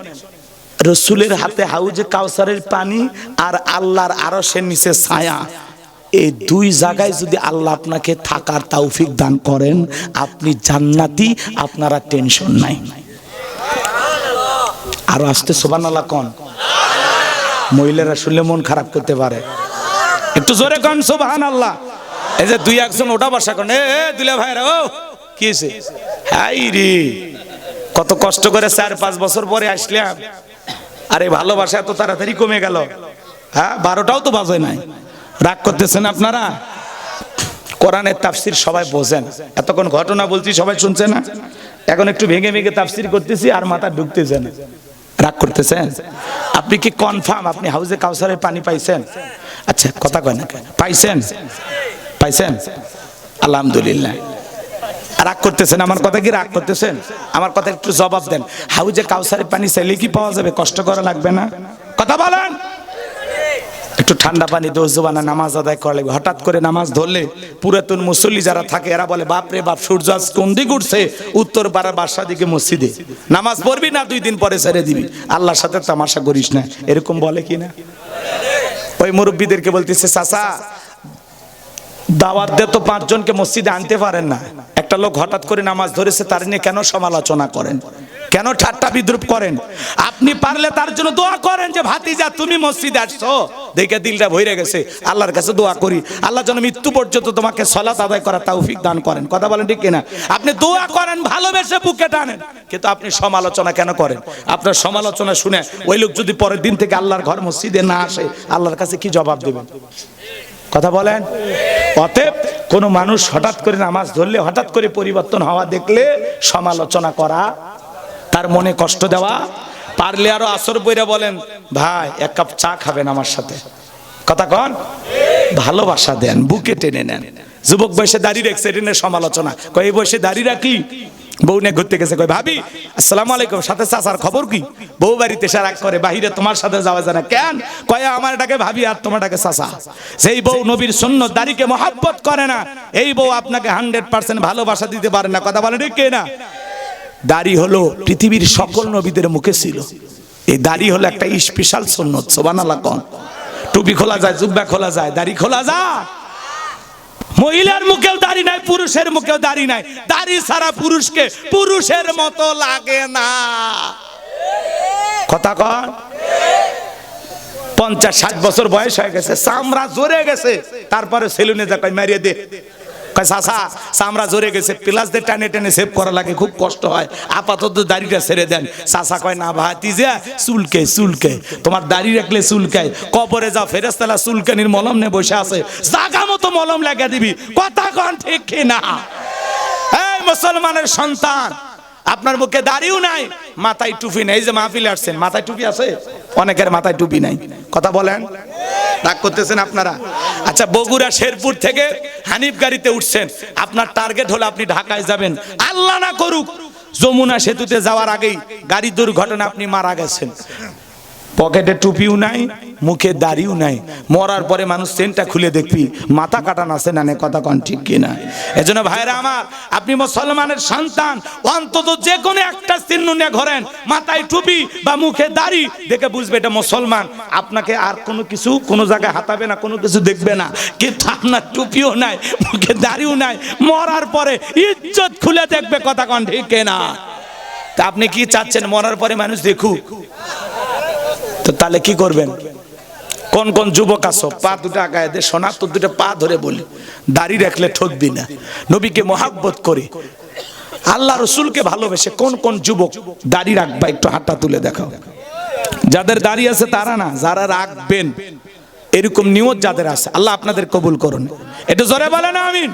রসুলের হাতে হাউজে কাউসারের পানি আর আল্লাহর আরশের নিচে ছায়া, এই দুই জায়গায় যদি আল্লাহ আপনাকে থাকার তৌফিক দান করেন, আপনি জান্নাতি, আপনারা টেনশন নাই। আরো আসতে সুবহানাল্লাহ কোন, মহিলারা শুনলে মন খারাপ করতে পারে, একটু জোরে কোন সুবহানাল্লাহ। এই যে দুই একজন ওটা বসা করেন, এ দুলা ভাইরা, ও কি হয়েছে? হাই রে, কত কষ্ট করে 4-5 বছর পরে আসলাম, আরে ভালোবাসা এত তাড়াতাড়ি কমে গেল। হ্যাঁ, 12টাও তো বাজে নাই, রাগ করতেছেন আপনারা? কোরআনের তাফসীর সবাই বোঝেন, এতক্ষণ ঘটনা বলছি সবাই শুনছে না, এখন একটু ভেঙে ভেঙে তাফসীর করতেছি আর মাথা ঢুকতেছে না, রাগ করতেছেন? আপনি কি কনফার্ম আপনি হাউজে কাউসারের পানি পাইছেন? আচ্ছা কথা কয় না, পাইছেন? পাইছেন? আলহামদুলিল্লাহ। রাগ করতেছেন আমার কথা, কি রাগ করতেছেন? আমার কথা একটু জবাব দেন। হাউজে কাউসারের পানি চাইলে কি পাওয়া যাবে? কষ্ট করা লাগবে না? কথা বলেন। একটু ঠান্ডা পানি দোজবানা নামাজ আদায় করা লাগবে। হঠাৎ করে নামাজ ধরলে পুরাতন মুসল্লি যারা থাকে এরা বলে, বাপ রে বাপ, সূর্য আজ কোন দিকে উঠছে? উত্তর পাড়ার বাসা দিকে মসজিদে। নামাজ পড়বি না 2 দিন পরে ছেড়ে দিবি, আল্লাহর সাথে তামাশা করিস না, এরকম বলে কি না? ওই মুরব্বীদেরকে বলতেছে, চাচা দাওয়াত দে তো 5 জনকে মসজিদে আনতে পারেন না, একটা লোক হঠাৎ করে নামাজ ধরেছে, তার নিয়ে কেন সমালোচনা করেন, কেন ঠাট্টা বিদ্রুপ করেন? আপনি পারলে তার জন্য দোয়া করেন যে ভাতিজা তুমি মসজিদে আসছো দেখে দিলটা ভরে গেছে, আল্লাহর কাছে দোয়া করি আল্লাহ যেন মৃত্যু পর্যন্ত তোমাকে সালাত আদায় করার তৌফিক দান করেন। কথা বলেন ঠিক কিনা? আপনি দোয়া করেন, ভালোবেসে বুকে টানেন, কিন্তু আপনি সমালোচনা কেন করেন? আপনার সমালোচনা শুনে ওই লোক যদি পরের দিন থেকে আল্লাহর ঘর মসজিদে না আসে, আল্লাহর কাছে কি জবাব দেবেন? কথা বলেন। অতএব কোন মানুষ হঠাৎ করে নামাজ ধরলে, হঠাৎ করে পরিবর্তন হওয়া দেখলে সমালোচনা করা, তার মনে কষ্ট দেওয়া, পারলে আরো আসর বইরা বলেন, ভাই 1 কাপ চা খাবেন আমার সাথে? কথা কন, ভালোবাসা দেন, বুকে টেনে নেন। যুবক বয়সে দাঁড়িয়ে রাখছে, এটা নিয়ে সমালোচনা, কয় এই বয়সে দাঁড়িয়ে রাখি? বউ নিয়ে ঘুরতে গেছে, কয় ভাবি আসসালামু আলাইকুম, সাথে চাচার খবর কি? বউ বাড়িতে এসে রাগ করে, বাহিরে তোমার সাথে যাওয়া যায় না কেন? কয় আমার এটাকে ভাবি আর তোমারটাকে চাচা। সেই বউ নবীর সুন্নত দাড়িকে মহব্বত করে না, এই বউ আপনাকে 100% ভালোবাসা দিতে পারে না। কথা বলে ঠিক না? দাড়ি হলো পৃথিবীর সকল নবীদের মুখে ছিল, এই দাড়ি হলো একটা স্পেশাল সুন্নত। সুবহানাল্লাহ কোন। টুপি খোলা যায়, জুব্বা খোলা যায়, দাড়ি খোলা যায়? মহিলার মুখেও দাড়ি নাই, পুরুষের মুখেও দাড়ি নাই, দাড়ি ছাড়া পুরুষকে পুরুষের মতো লাগে না। কথা কন। 50-60 বছর বয়স হয়ে গেছে, চামড়া জোরে গেছে, তারপরে সেলুনে যা কয় মারিয়ে দে, কয় চাচা চামড়া জোরে গেছে, প্লাস দিয়ে টানে টানে সেভ করা লাগে, খুব কষ্ট হয়, আপাতত দাড়িটা ছেড়ে দেন। চাচা কয় না ভাতিজা, চুলকে চুলকে, তোমার দাড়ি রাখলে চুলকায়, কবরে যাও ফেরেশতারা চুলকানির মলম নিয়ে বসে আছে, জাগা মতো মলম লাগিয়ে দিবি। কথা কন ঠিক কি না? এই মুসলমানের সন্তান, আপনার মুখে দাড়িও নাই, মাথায় টুপি নেই। এই যে মাহফিলে আসছেন, মাথায় টুপি আছে? অনেকের মাথায় টুপি নাই। কথা বলেন। রাগ করতেছেন আপনারা? আচ্ছা, বগুড়া শেরপুর থেকে হানিফ গাড়িতে উঠছেন, আপনার টার্গেট হলো আপনি ঢাকায় যাবেন, আল্লাহ না করুক যমুনা সেতুতে যাওয়ার আগেই গাড়ি দুর্ঘটনা, আপনি মারা গেছেন, পকেটে টুপিও নাই, মুখে দাড়িও নাই, মরার পরে মানুষ চেনটা খুলে দেখবি মাথা কাটান আছে না? কথা কন ঠিক কিনা? এজন্য ভাইরা আমার, আপনি মুসলমানের সন্তান, অন্তত যে কোনো একটা চিহ্ন নিয়ে ঘোরেন, মাথায় টুপি বা মুখে দাড়ি, দেখে বুঝবে এটা মুসলমান। আপনাকে আর কোনো কিছু কোনো জায়গায় হাতাবে না, কোনো কিছু দেখবে না, কিন্তু আপনার টুপিও নাই, মুখে দাড়িও নাই, মরার পরে ইজ্জত খুলে দেখবে। কথা কন ঠিক কিনা? তা আপনি কি চাচ্ছেন মরার পরে মানুষ দেখুক? তো তাহলে কি করবেন? কোন কোন যুবক আছো, পা দুটো আগায় দে, সোনা তোর দুটো পা ধরে বলি, দাড়ি রাখলে ঠকবি না, নবীকে মহব্বত করে, আল্লাহ রসুলকে ভালোবেসে কোন কোন যুবক দাড়ি রাখবা? একটু হাতটা তুলে দেখাও। যাদের দাড়ি আছে তারা না, যারা রাখবেন এরকম নিয়ত যাদের আছে, আল্লাহ আপনাদের কবুল করুন। এটা জোরে বলেন আমিন।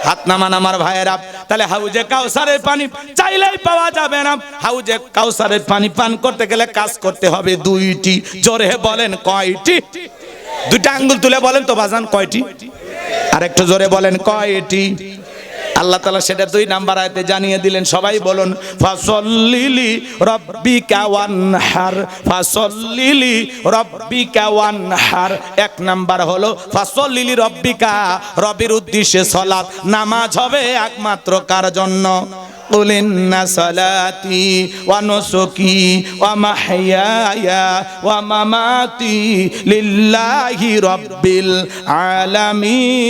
হাত নামান আমার ভাইয়েরা। তাহলে হাউজে কাউসারের পানি চাইলেই পাওয়া যাবে না, হাউজে কাউসারের পানি পান করতে গেলে কাজ করতে হবে 2টি। জোরে বলেন কয়টি? 2টা আঙ্গুল তুলে বলেন তো বাজান, কয়টি? আর একটু জোরে বলেন কয়টি? আল্লাহ তাআলা সেটা 2 নাম্বার আয়াতে জানিয়ে দিলেন। সবাই বলুন ফাসল্লিলি রাব্বিকা ওয়ানহার, ফাসল্লিলি রাব্বিকা ওয়ানহার। 1 নাম্বার হলো ফাসল্লিলি রাব্বিকা, রবের উদ্দেশ্যে সালাত, নামাজ হবে একমাত্র কার জন্য? قل إن صلاتي ونسكي ومحياي ومماتي لله رب العالمين।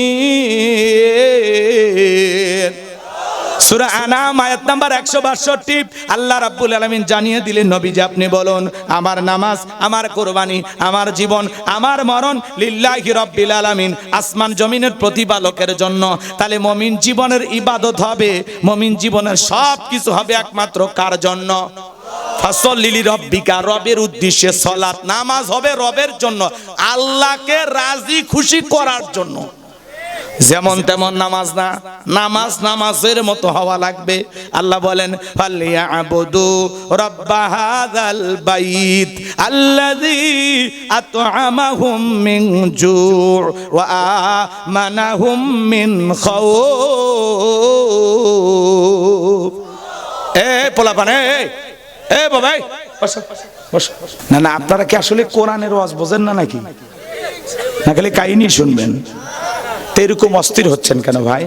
সূরা আনাম আয়াত নাম্বার 162। আল্লাহ রাব্বুল আলামিন জানিয়ে দিলেন, নবীজি আপনি বলুন আমার নামাজ, আমার কুরবানি, আমার জীবন, আমার মরণ লিল্লাহি রাব্বিল আলামিন, আসমান জমিনের প্রতিপালকের জন্য। তাহলে মুমিন জীবনের ইবাদত হবে, মুমিন জীবনের সব কিছু হবে একমাত্র কার জন্য? ফাসল্লিলি রাব্বিকা, রবের উদ্দেশ্যে সালাত, নামাজ হবে রবের জন্য, আল্লাহকে রাজি খুশি করার জন্য। যেমন তেমন নামাজ না, নামাজ নামাজের মতো হওয়া লাগবে। আল্লাহ বলেন ফালিয়াবুদু রাব্বা হাযাল বাইত আল্লাযী আত'আমাহুম মিন জু' ওয়া আমানাহুম মিন খাউফ। পোলাপান, বাবা বসো। না না, আপনারা কি আসলে কোরআনের ওয়াজ বোঝেন না নাকি? না খালি কাহিনী শুনবেন? এরকম অস্থির হচ্ছেন কেন ভাই?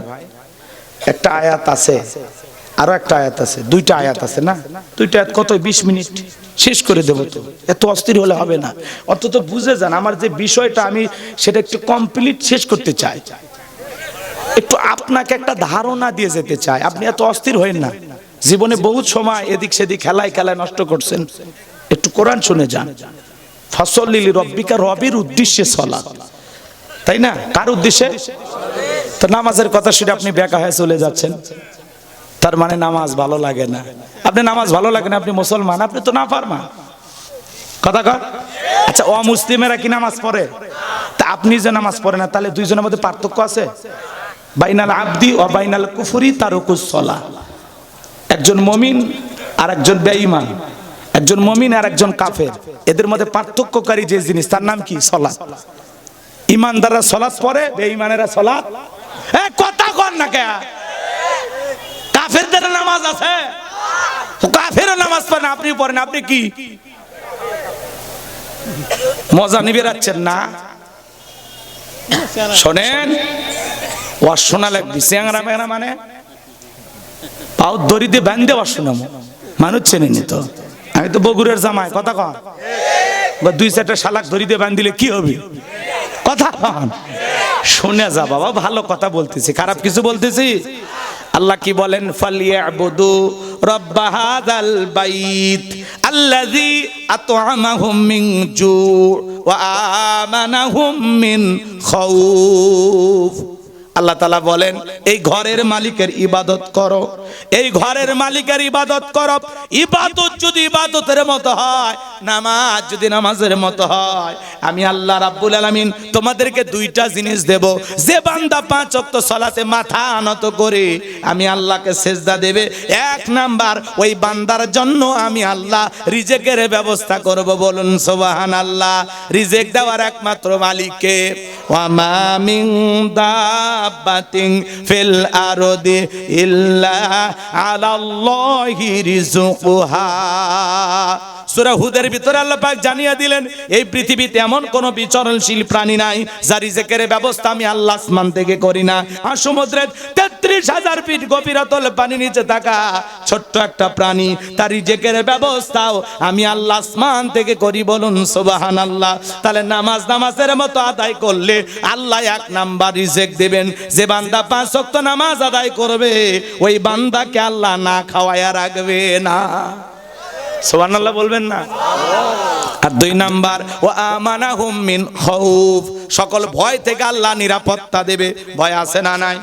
একটা আয়াত আছে, আরো একটা আয়াত আছে, 2টা আয়াত আছে না? 2টা আয়াত কত? 20 মিনিট শেষ করে দেব তো। এত অস্থির হলে হবে না। অন্তত বুঝে যান আমার যে বিষয়টা, আমি সেটা একটু কমপ্লিট শেষ করতে চাই, একটু আপনাকে একটা ধারণা দিয়ে যেতে চাই। আপনি এত অস্থির হয়েন না। জীবনে বহুত সময় এদিক সেদিক খেলায় নষ্ট করছেন। একটু কোরআন শুনে যান। ফাসল্লিলি রাব্বিকা, রবের উদ্দেশ্যে সালাত, তাই না? কার উদ্দেশ্যে? তো নামাজের কথা শুনে আপনি বেকা হয়ে চলে যাচ্ছেন, তার মানে নামাজ ভালো লাগে না। আপনি নামাজ ভালো লাগে না, আপনি মুসলমান, আপনি তো নাফরমান। কথা কর। আচ্ছা, অমুসলিমেরা কি নামাজ পড়ে? তা আপনি যে নামাজ পড়ে না, তাহলে দুইজনের মধ্যে পার্থক্য আছে? বাইনাল আবদি ওয়া বাইনাল কুফরি তারকুস সালাহ। একজন মুমিন আর একজন বেঈমান, একজন মুমিন আর একজন কাফের, এদের মধ্যে পার্থক্যকারী যে জিনিস, তার নাম কি? সালাত। ইমানদাররা সালাত পড়ে, বেঈমানেরা সালাত। কথা কর না কে? কাফেরদের নামাজ আছে, কাফেরও নামাজ পড়ে না, আপনি পড়েন। আপনি কি মজা নিবে রাখছেন না? শোনেন, ওয়াজ শোনা লাগবে। চেংরা মেংরা মানে পাও দড়িতে বাঁধতে ওয়াজ শোনাবো, মানুষ চেনেনি তো। আমি তো বগুড়ের জামাই, কথা কর। 2-4টা শালাক দড়িতে বাঁধিলে কি হবে? কথা শুনে যা বাবা, ভালো কথা বলতেছি, খারাপ কিছু বলতেছি? আল্লাহ কি বলেন? ফালিয়াবুদু রাব্বা হাযাল বাইত আল্লাযী আত'আমাহুম মিন জু' ওয়া আমানাহুম মিন খাউফ। আল্লাহ তাআলা বলেন এই ঘরের মালিকের ইবাদত করো, এই ঘরের মালিকের ইবাদত করো। ইবাদত যদি ইবাদতের মতো হয়, নামাজ যদি নামাজের মতো হয়, আমি আল্লাহ রাব্বুল আলামিন তোমাদেরকে 2টা জিনিস দেব। যে বান্দা 5 ওয়াক্ত সালাতে মাথা নত করে আমি আল্লাহকে সিজদা দেবে, 1 নাম্বার ওই বান্দার জন্য আমি আল্লাহ রিজিকের ব্যবস্থা করব। বলুন সুবহানাল্লাহ। রিজিক দেওয়ার একমাত্র মালিক কে? ওয়া মা মিন দাব্বাতিন ফিল আরদি ইল্লা আলাল্লাহি রিজকুহা। সূরা হুদের ভিতরে আল্লাহ পাক জানিয়ে দিলেন এই পৃথিবীতে এমন কোন বিচরণশীল প্রাণী নাই যার রিজিকের ব্যবস্থা আমি আল্লাহ আসমান থেকে করি না। আর সমুদ্রের 33,000 ফিট গভীরতল পানি নিচে থাকা ছোট্ট একটা প্রাণী, তার রিজিকের ব্যবস্থাও আমি আল্লাহ আসমান থেকে করি। বলুন সুবহানাল্লাহ। তাহলে নামাজের মতো আদায় করলে আল্লাহ 1 নাম্বার রিজিক দেবেন। যে বান্দা 5 ওয়াক্ত নামাজ আদায় করবে, ওই বান্দাকে আল্লাহ না খাওয়ায়া রাখবে না। সুবহানাল্লাহ বলবেন না? আর 2 নাম্বার ওয়া আমানাহুম মিন খাউফ, সকল ভয় থেকে আল্লাহ নিরাপত্তা দেবে। ভয় আছে না নাই?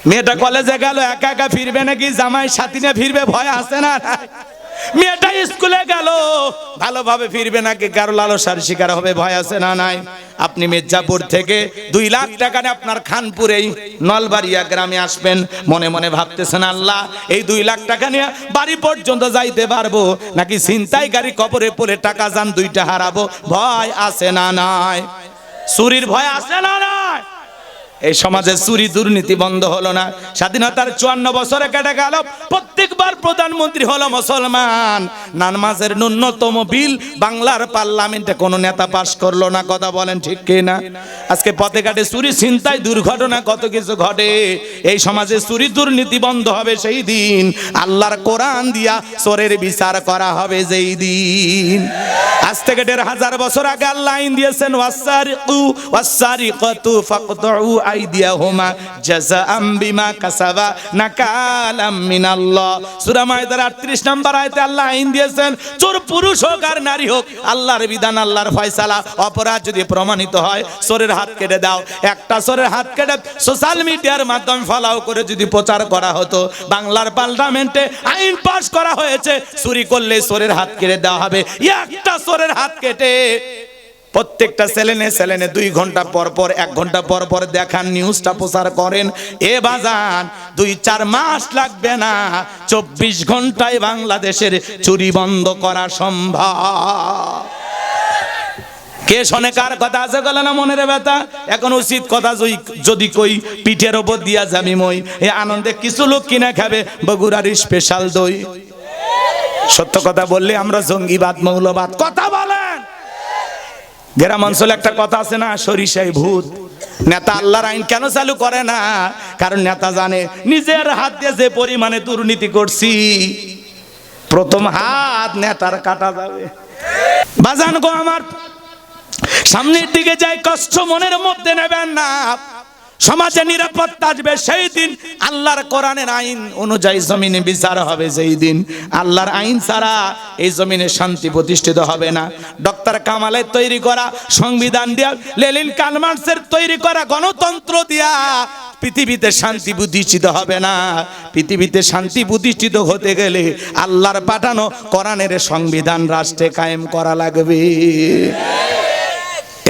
মেয়েটা কলেজে গেল, একা একা ফিরবে নাকি জামাই সাথী নিয়ে ফিরবে? ভয় আছে না নাই? মেয়েটা স্কুলে গেল, ভালোভাবে ফিরবে নাকি কারো লালসার শিকার হবে? ভয় আছে না নাই? আপনি মির্জাপুর থেকে 2 লাখ টাকা নিয়ে আপনার খানপুরেই নলবাড়িয়া গ্রামে আসবেন, মনে মনে ভাবতেছেন আল্লাহ এই 2 লাখ টাকা নিয়ে বাড়ি পর্যন্ত যাইতে পারবো নাকি ছিনতাই গাড়ি কবরে পড়ে টাকা যান 2টা হারাবো? ভয় আছে না নাই? চুরির ভয় আছে না নাই? এই সমাজে চুরি দুর্নীতি বন্ধ হলো না। স্বাধীনতার 54 বছরে কেটে গেল, প্রত্যেকবার প্রধানমন্ত্রী হলো মুসলমান। নামাজের ন্যূনতম বিল বাংলার পার্লামেন্টে কোনো নেতা পাস করলো না। কথা বলেন ঠিক কি না? আজকে পথে ঘাটে চুরি ছিনতাই দুর্ঘটনা কত কিছু ঘটে। এই সমাজে চুরি দুর্নীতি বন্ধ হবে সেই দিন, আল্লাহর কোরআন দিয়া চোরের বিচার করা হবে যেই দিন। আজ থেকে 1500 বছর আগে আল্লাহ আইন দিয়েছেন, ওয়াসারিকু ওয়াসারিকাতু ফাকতউ আইদিয়াহুমা জাযাআম বিমা কাসাবা নাকালাম মিনাল্লাহ। সূরা মাইদার 38 নম্বর আয়াতে আল্লাহ আইন দিয়েছেন, চোর পুরুষ হোক আর নারী হোক, আল্লাহর বিধান, আল্লাহর ফয়সালা। অপরাধ যদি প্রমাণিত হয় চোরের হাত কেটে দাও। একটা চোরের হাত কেটে সোশ্যাল মিডিয়ার মাধ্যমে ফলাও করে যদি প্রচার করা হতো, বাংলার পার্লামেন্টে আইন পাস করা হয়েছে, চুরি করলে চোরের হাত কেটে দেওয়া হবে। একটা চোরের হাত কেটে প্রত্যেকটা চ্যানেলে 2 ঘন্টা পর পর 1 ঘন্টা পর পর দেখান, নিউজটা প্রচার করেন। এ বাজান 2-4 মাস লাগবে না, 24 ঘন্টায় বাংলাদেশের চুরি বন্ধ করা সম্ভব। কে শোনে কার কথা? আছে গলা না মনের ব্যথা? এখন উচিত কথা যদি কই, পিঠের ওপর দিয়া যাবি মই। এই আনন্দে কিছু লোক কিনা খাবে বগুড়ার স্পেশাল দই। সত্য কথা বললে আমরা জঙ্গিবাদ, মৌলবাদ। কথা বলেন। গ্রাম অঞ্চলে একটা কথা আছে না, সরিষায় ভূত। নেতা আল্লাহর আইন কেন চালু করে না? কারণ নেতা জানে নিজের হাত দিয়ে যে পরিমাণে দুর্নীতি করছি, প্রথম হাত নেতার কাটা যাবে। বাজান গো আমার, সামনের দিকে যাই, কষ্ট মনের মধ্যে নেবেন না। সমাজে নিরাপত্তা আসবে সেই দিন, আল্লাহর কোরআনের আইন অনুযায়ী জমিনে বিচার হবে যেই দিন। আল্লাহর আইন ছাড়া এই জমিনে শান্তি প্রতিষ্ঠিত হবে না। ডক্টর কামালের তৈরি করা সংবিধান দিয়া, লেনিন কার্ল মার্কসের তৈরি করা গণতন্ত্র দিয়া পৃথিবীতে শান্তি প্রতিষ্ঠিত হবে না। পৃথিবীতে শান্তি প্রতিষ্ঠিত হতে গেলে আল্লাহর পাঠানো কোরআনের সংবিধান রাষ্ট্রে কায়েম করা লাগবে।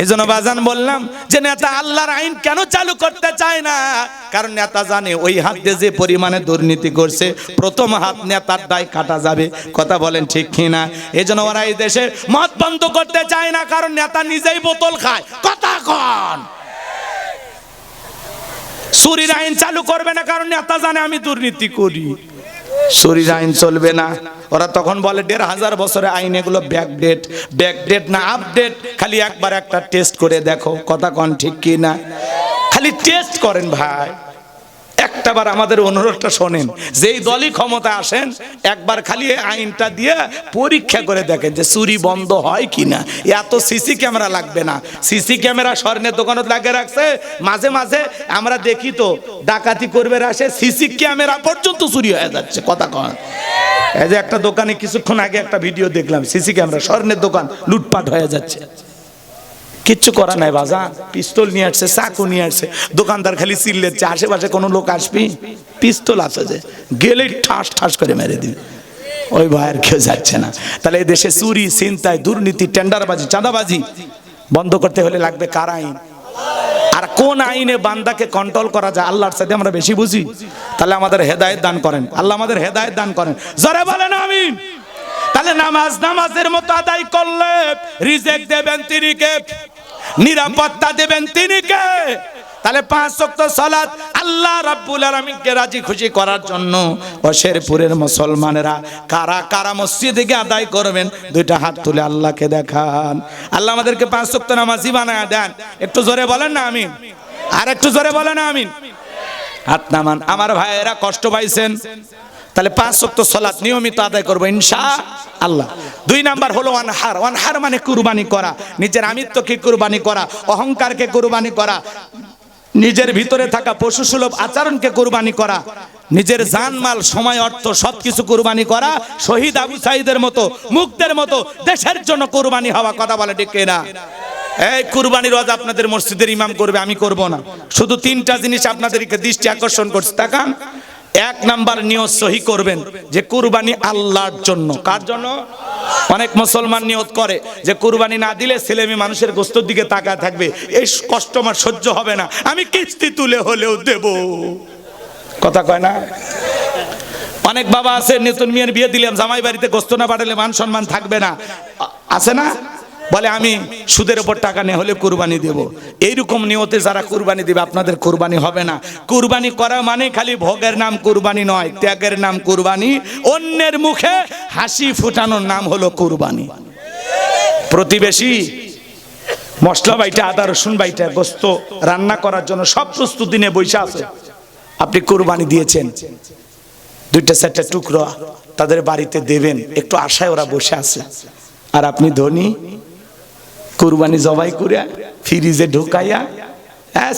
এজন্য বাজান বললাম যে নেতা আল্লাহর আইন কেন চালু করতে চায় না? কারণ নেতা জানে ওই হাত দিয়ে যে পরিমাণে দুর্নীতি করছে, প্রথম হাত নেতার দায় কাটা যাবে। কথা বলেন ঠিক কিনা? এজন্য ওরা এই দেশে মদ বন্ধ করতে চায় না, কারণ নেতা নিজেই বোতল খায়। কথা কন। চুরির আইন চালু করবে না, কারণ নেতা জানে আমি দুর্নীতি করি। চুরির আইন চলবে না। ওরা তখন বলে 1500 বছরের আইন, এগুলো ব্যাকডেট না আপডেট। খালি একবার একটা টেস্ট করে দেখো। কথা কন ঠিক কি না? খালি টেস্ট করেন ভাই। একটাবার আমাদের অনুরোধটা শোনেন, যেই দলই ক্ষমতা আসেন একবার খালি আইনটা দিয়ে পরীক্ষা করে দেখেন যে চুরি বন্ধ হয় কিনা। এত সিসি ক্যামেরা লাগবে না। সিসি ক্যামেরা স্বর্ণের দোকানত লাগিয়ে রাখছে, মাঝে মাঝে আমরা দেখি তো ডাকাতি করবে আসে, সিসি ক্যামেরা পর্যন্ত চুরি হয়ে যাচ্ছে। কথা কন। এই যে একটা দোকানে কিছুক্ষণ আগে একটা ভিডিও দেখলাম, সিসি ক্যামেরা, স্বর্ণের দোকান লুটপাট হয়ে যাচ্ছে। কিচ্ছু করা নাই বাজান, পিস্তল নিয়ে আসছে, চাকু নিয়ে আসছে, দোকানদার খালি চিল্লাচ্ছে। আশেপাশে কোনো লোক আসবি, পিস্তল আছে যে গেলেই ঠাস ঠাস করে মেরে দিবে। ওই ভয় আর কেউ যাচ্ছে না। তাহলে এই দেশে চুরি, ছিনতাই, দুর্নীতি, টেন্ডারবাজি, চাঁদাবাজি বন্ধ করতে হলে লাগবে কার আইন? আর কোন আইনে বান্দাকে কন্ট্রোল করা যায় আল্লাহর সাথে আমরা বেশি বুঝি। তাহলে আমাদের হেদায়েত দান করেন আল্লাহ, আমাদের হেদায়েত দান করেন। জোরে বলেন আমিন। তাহলে নামাজের মতো আদায় করলে রিজেক্ট দেবেন তিনি কে? নিরাপত্তা দেবেন তিনি কে? তাহলে 5 ওয়াক্ত সালাত আল্লাহ রাব্বুল আলামিনকে রাজি খুশি করার জন্য শেরপুরের মুসলমানেরা কারা কারা মসজিদে গিয়ে আদায় করবেন, 2টা হাত তুলে আল্লাহকে দেখান। আল্লাহ আমাদেরকে 5 ওয়াক্ত নামাজি বানায় দেন। একটু জোরে বলেন না আমিন। আর একটু জোরে বলেন আমিন। হাত নামান। আমার ভাইয়েরা কষ্ট পাইছেন, তাহলে 5 ওয়াক্ত সালাত নিয়মিত আদায় করব ইনশাআল্লাহ। 2 নাম্বার হলো ওয়ানহার। ওয়ানহার মানে কুরবানি করা, নিজের আমিত্বকে কুরবানি করা, অহংকারকে কুরবানি করা, নিজের ভিতরে থাকা পশুসুলভ আচরণকে কুরবানি করা, নিজের জানমাল, সময়, অর্থ সবকিছু কুরবানি করা। শহীদ আবু সাঈদের মতো, মুগ্ধের মতো দেশের জন্য কুরবানি হওয়া। কথা বলে ঠিক না? এই কুরবানির ওয়াজ আপনাদের মসজিদের ইমাম করবে, আমি করব না। শুধু 3টা জিনিস আপনাদেরকে দৃষ্টি আকর্ষণ করছে, তাকান। 1 নাম্বার নিয়ত সহি করবেন যে কুরবানি আল্লাহর জন্য। কার জন্য? অনেক মুসলমান নিয়ত করে যে কুরবানি না দিলে ছেলেমেয়ে মানুষের গোশতের দিকে তাকায় থাকবে, এই কষ্ট আমার সহ্য হবে না, আমি কিস্তি তুলে হলেও দেব। কথা কয় না? অনেক বাবা আছে, নতুন মেয়ের বিয়ে দিলাম, জামাই বাড়িতে গোশত না পাঠালে মান সম্মান থাকবে না, আছে না? বলে আমি সুদের উপর টাকা নিয়ে হলে কুরবানি দেব। এইরকম নিয়তে যারা কুরবানি দেবে আপনাদের কুরবানি হবে না। কুরবানি করা মানে খালি ভোগের নাম কুরবানি নয়, ত্যাগের নাম কুরবানি, অন্যের মুখে হাসি ফুটানোর নাম হলো কুরবানি। প্রতিবেশী মশলা বাইটা, আদা রসুন বাইটা, গোস্ত রান্না করার জন্য সব প্রস্তুতি নিয়ে বসে আছে, আপনি কুরবানি দিয়েছেন, দুইটা চারটা টুকরো তাদের বাড়িতে দেবেন, একটু আশায় ওরা বসে আছে, আর আপনি ধনী কুরবানি জবাই করে ফ্রিজে ঢুকাইয়া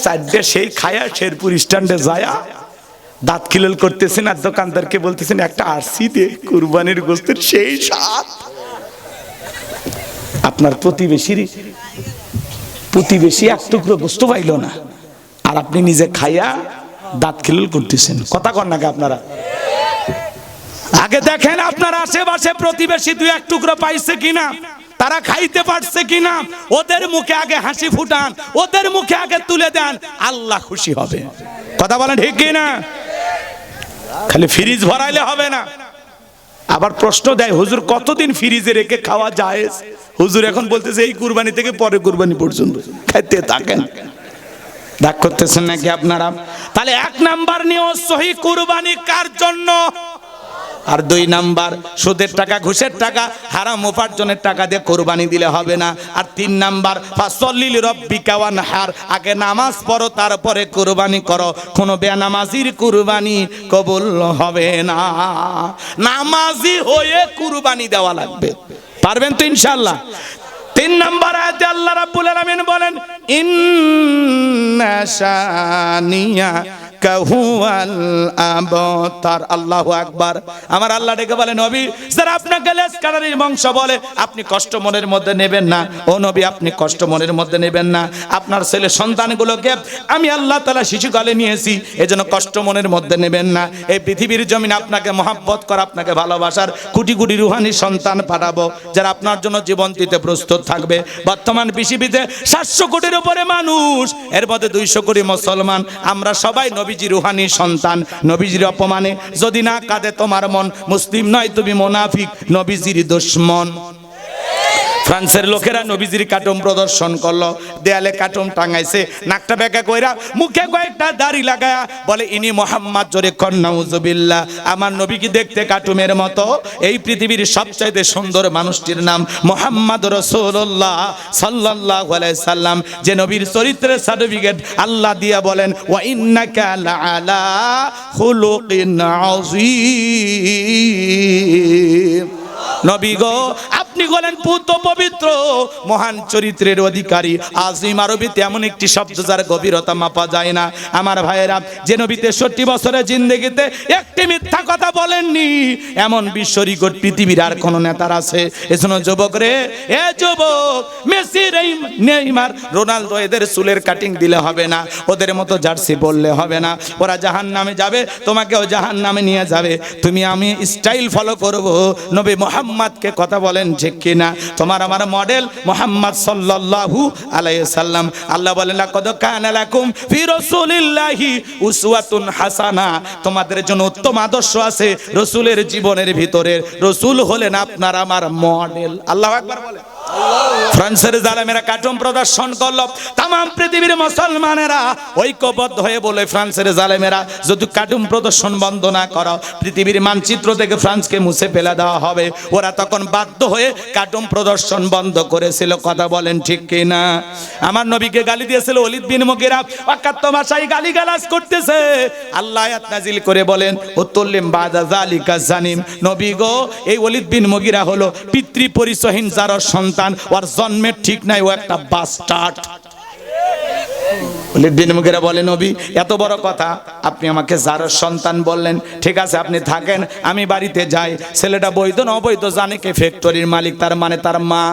চারটে সেই খায়া শেরপুর স্ট্যান্ডে যায়া দাঁত খিলল করতেছেন, আর দোকানদারকে বলতেছেন একটা আরসি দে, কুরবানির গোস্তের সেই স্বাদ। আপনার প্রতিবেশী এক টুকরো গোস্ত পাইল না, আর আপনি নিজে খাইয়া দাঁত খিলল করতেছেন। কথা কন নাকি আপনারা? আগে দেখেন আপনার আশেপাশে প্রতিবেশী দুই এক টুকরো পাইছে কিনা, তারা খাইতে পারছে কিনা, ওদের মুখে আগে হাসি ফুটান, ওদের মুখে আগে তুলে দেন, আল্লাহ খুশি হবে। কথা বলেন ঠিক কিনা? খালি ফ্রিজ ভরাইলে হবে না। আবার প্রশ্ন দেয়, হুজুর কতদিন ফ্রিজে রেখে খাওয়া যায়? হুজুর এখন বলতেছে এই কুরবানি থেকে পরে কুরবানি পর্যন্ত খাইতে থাকেন। দাগ করতেছেন নাকি আপনারা? তাহলে এক নাম্বার নিয়ে সহি কুরবানি কার জন্য? আর দুই নাম্বার, সুদের টাকা, ঘুষের টাকা, হারাম উপার্জনের টাকা দিয়ে কুরবানি দিলে হবে না। আর তিন নাম্বার, ফাসল্লি লিরাব্বিকা ওয়ানহার, আগে নামাজ পড়ো তারপরে কুরবানি করো। কোনো বেনামাজির কুরবানি কবুল হবে না, নামাজি হয়ে কুরবানি দেওয়া লাগবে। পারবেন তো ইনশাআল্লাহ? তিন নাম্বার আয়াতে আল্লাহ রাব্বুল আলামিন বলেন, ইন্না শানিয়া কাহুয়াল আবতার। আল্লাহু আকবার। আমার আল্লাহ ডেকে বলেন, নবী যারা আপনাকে লেজকাটারির বংশ বলে আপনি কষ্ট মনের মধ্যে নেবেন না। ও নবী, আপনি কষ্ট মনের মধ্যে নেবেন না। আপনার ছেলে সন্তানগুলোকে আমি আল্লাহ তাআলা শিশুকালে নিয়েছি, এজন্য কষ্ট মনের মধ্যে নেবেন না। এই পৃথিবীর জমিনে আপনাকে মহব্বত করা, আপনাকে ভালোবাসার কোটি কোটি রুহানি সন্তান পাঠাবো, যারা আপনার জন্য জীবন দিতে প্রস্তুত থাকবে। বর্তমান পৃথিবীতে 700 কোটির উপরে মানুষ, এর মধ্যে 200 কোটি মুসলমান। আমরা সবাই নবীজি রুহানি সন্তান। নবীজির অপমানে যদি না কাঁদে তোমার মন, মুসলিম নয় তুমি মুনাফিক, নবীজির দুশমন। ফ্রান্সের লোকেরা নবীজির কার্টুন প্রদর্শন করলো, দেয়ালে কার্টুন টাঙাইছে, নাকটা বেঁকা কইরা, মুখে কয়েকটা দাড়ি লাগায়া বলে ইনি মোহাম্মদ, জোরে কর নাউজুবিল্লাহ। আমার নবী কি দেখতে কার্টুনের মতো? এই পৃথিবীর সবচাইতে সুন্দর মানুষটির নাম মুহাম্মদ রাসূলুল্লাহ সাল্লাল্লাহু আলাইহি সাল্লাম, যে নবীর চরিত্রের সার্টিফিকেট আল্লাহ দিয়া বলেন, ওয়া ইন্নাকা লাআলা খুলুকিন আযীম। নবী গো, আপনি হলেন পুত পবিত্র মহান চরিত্রের অধিকারী। আজিম আরবিতে এমন একটি শব্দ যার গভীরতা মাপা যায় না। আমার ভাইয়েরা, যে নবী 63 বছরের জিন্দেগিতে একটি মিথ্যা কথা বলেননি, এমন বিশ্ব রেকর্ড পৃথিবীর আর কোন নেতার আছে? এজন্য যুবক রে, এ যুবক, মেসি, নেইমার, রোনালদো, এদের চুলের কাটিং দিলে হবে না, ওদের মতো জার্সি পরলে হবে না। ওরা জাহান্নামে যাবে, তোমাকেও জাহান্নামে নিয়ে যাবে। তুমি আমি স্টাইল ফলো করব, নবী মুহাম্মদকে কথা বলেন ঠিক কিনা? তোমার আমার মডেল মুহাম্মদ সাল্লাল্লাহু আলাইহি সাল্লাম। আল্লাহ বলেন, লাকাদ কানা লাকুম ফি রাসূলিল্লাহি উসওয়াতুন হাসানা, তোমাদের জন্য উত্তম আদর্শ আছে রাসূলের জীবনের ভিতরে। রাসূল হলেন আপনার আমার মডেল। আল্লাহু আকবার বলেন। ফ্রান্সের জালেমেরা কার্টুন প্রদর্শন করলো, তাম পৃথিবীর মুসলমানেরা ঐক্যবদ্ধ হয়ে বলে, ফ্রান্সের জালেমেরা যদি কার্টুন প্রদর্শন বন্ধ না করো, পৃথিবীর মানচিত্র থেকে ফ্রান্সকে মুছে ফেলে দেওয়া হবে। ওরা তখন বাধ্য হয়ে কার্টুন প্রদর্শন বন্ধ করেছিল। কথা বলেন ঠিক কিনা? আমার নবীকে গালি দিয়েছিল ওলীদ বিন মুগীরা, অকাত্য ভাষায় গালিগালাজ করতেছে। আল্লাহ আয়াত নাজিল করে বলেন, উতুল্লিম বাদা যালিকা জানিম। নবী গো, এই ওলীদ বিন মুগীরা হলো পিতৃ পরিচয়হীন যার সন্তান, ওর জন্মের ঠিক নাই, ও একটা বাস্টার্ড। ওলীদ বিন মুগীরা বলে, নবী এত বড় কথা, আপনি আমাকে যার সন্তান বললেন, ঠিক আছে আপনি থাকেন, আমি বাড়িতে যাই। ছেলেটা বৈধ না অবৈধ জানে কে? ফ্যাক্টরির মালিক, তার মানে তার মা।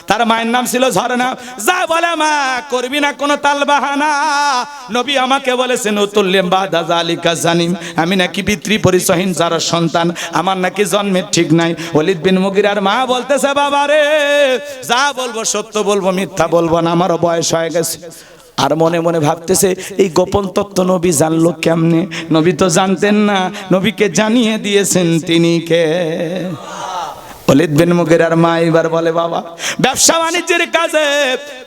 তার মায়ের নাম ছিল ঝর্ণা। যা বলে, মা করবি না কোনো তালবাহানা। নবী আমাকে বলেছেন, উতুল্লিম বাদা যালিকা জানিম, আমি নাকি পিতৃ পরিচয়হীন যার সন্তান, আমার নাকি জন্মের ঠিক নাই। ওলীদ বিন মুগীরার মা বলতেছে, বাবা রে, যা বলবো সত্য বলবো, মিথ্যা বলবো না, আমারও বয়স হয়ে গেছে। আর মনে মনে ভাবতেছে, এই গোপন তত্ত্ব নবী জানলো কেমনে? নবী তো জানতেন না, নবীকে জানিয়ে দিয়েছেন তিনি কে? ওলীদ বিন মুগীরার মা এবার বলে, বাবা ব্যবসা বাণিজ্যের কাজে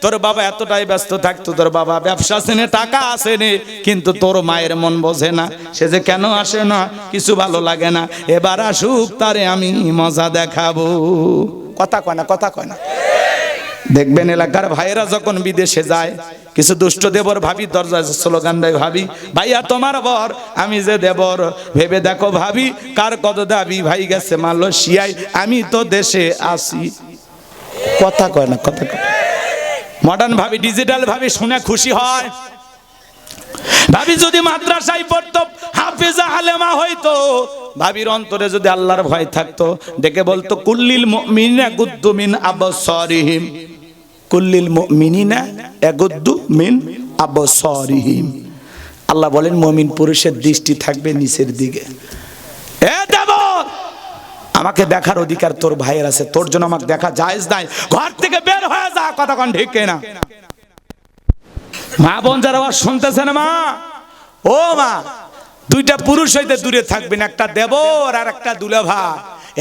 তোর বাবা এতটাই ব্যস্ত থাকতো, তোর বাবা ব্যবসা আসেনে, টাকা আসেনে, কিন্তু তোর মায়ের মন বোঝে না, সে যে কেন আসে না, কিছু ভালো লাগে না, এবার আসুক, তারে আমি মজা দেখাবো। কথা কয় না, কথা কয় না। দেখবেন এলাকার ভাইয়েরা যখন বিদেশে যায়, কিছু দুষ্ট দেবর ভাবি দরজায় স্লোগান দেয়, ভাবি ভাইয়া তোমার বর, আমি যে দেবর, ভেবে দেখো ভাবি কার কত দাবি, ভাই গেছে মালয়েশিয়ায়, আমি তো দেশে আসি। কথা কয় না, কথা কয়। মডার্ন ভাবি, ডিজিটাল ভাবি শুনে খুশি হয়। ভাবি যদি মাদ্রাসায় পড়তো, হাফেজা আলেমা হইতো, ভাবির অন্তরে যদি আল্লাহর ভয় থাকতো, ডেকে বলতো কুল্লিল মুমিনিনা ইয়াগুদ্দু মিন আবসারিহিম, কুল্লিল মুমিনিনা ইয়াগুদ্দু মিন আবসারিহিম। আল্লাহ বলেন মুমিন পুরুষের দৃষ্টি থাকবে নিচের দিকে। এ দেবর, আমাকে দেখার অধিকার তোর ভাইয়ের আছে, তোর জন্য আমাকে দেখা জায়েজ নাই, ঘর থেকে বের হয়ে যা। কথা কোন ঠিক না? মা বোন যারা শুনতেছেন, মা ও মা, দুইটা পুরুষ হইতে দূরে থাকবেন, একটা দেবর আর একটা দুলাভা।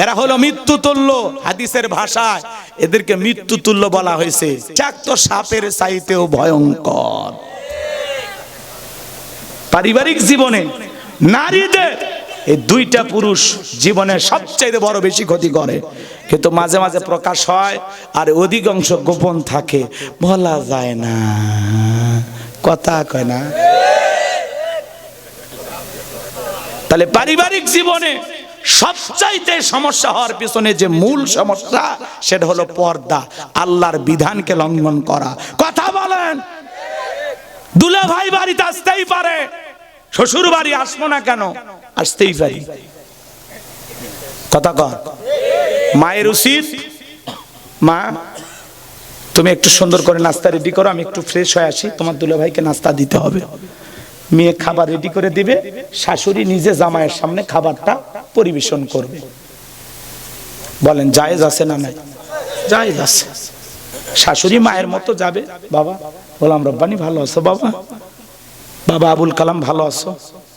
এরা হলো মৃত্যু তুল্য, হাদিসের ভাষায় এদেরকে মৃত্যু তুল্য বলা হয়েছে, চাক্ত সাপের চাইতেও ভয়ঙ্কর। পারিবারিক জীবনে নারীদের এই দুইটা পুরুষ জীবনে সবচেয়ে বড় বেশি ক্ষতি করে, কিন্তু মাঝে মাঝে প্রকাশ হয়, আর অধিকাংশ গোপন থাকে, বলা যায় না। কথা কয় না? তাহলে পারিবারিক জীবনে সবচাইতে সমস্যা হওয়ার পিছনে যে মূল সমস্যা, সেটা হলো পর্দা, আল্লাহর বিধানকে লঙ্ঘন করা। কথা বলেন। দুলা ভাই বাড়িতে আসতেই পারে, শ্বশুর বাড়ি আসবো না কেন? আসতেই পারি। কথা কর। মায়ের উচিত, মা তুমি একটু সুন্দর করে নাস্তা রেডি করো, আমি একটু ফ্রেশ হয়ে আসি, তোমার দুলা ভাইকে নাস্তা দিতে হবে। মেয়ে খাবার রেডি করে দিবে, শাশুড়ি নিজে জামাইয়ের সামনে খাবারটা পরিবেশন করবে। বলেন জায়েজ আছে না নাই? জায়েজ আছে। শাশুড়ি মায়ের মতো যাবে, বাবা গোলাম রব্বানি ভালো আছো, বাবা বাবা আবুল কালাম ভালো আছো,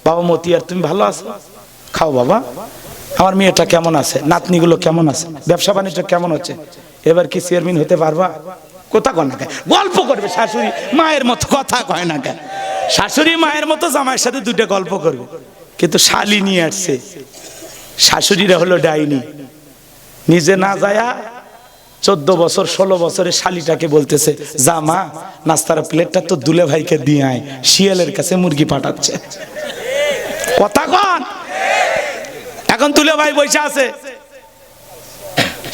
বাবা মতিয়ার তুমি ভালো আছো, খাও বাবা, আমার মেয়েটা কেমন আছে, নাতনিগুলো কেমন আছে, ব্যবসা বাণিজ্য কেমন হচ্ছে, এবার কি চেয়ারম্যান হতে পারবা? কথা কয় না কেন? গল্প করবে শাশুড়ি মায়ের মতো। কথা কয় না কেন? শাশুড়ি মায়ের মতো জামাইয়ের সাথে দুটো গল্প করবে, কিন্তু শালি নিয়ে আসছে। শাশুড়িরা হলো ডাইনি, নিজে না যায়া 14 বছর 16 বছরের শালিটাকে বলতেছে, যা মা নাস্তার প্লেটটা তো দুলে ভাইকে দিয়ে আয়, শিয়ালের কাছে মুরগি পাঠাচ্ছে। কথা কন। এখন দুলে ভাই বসে আছে,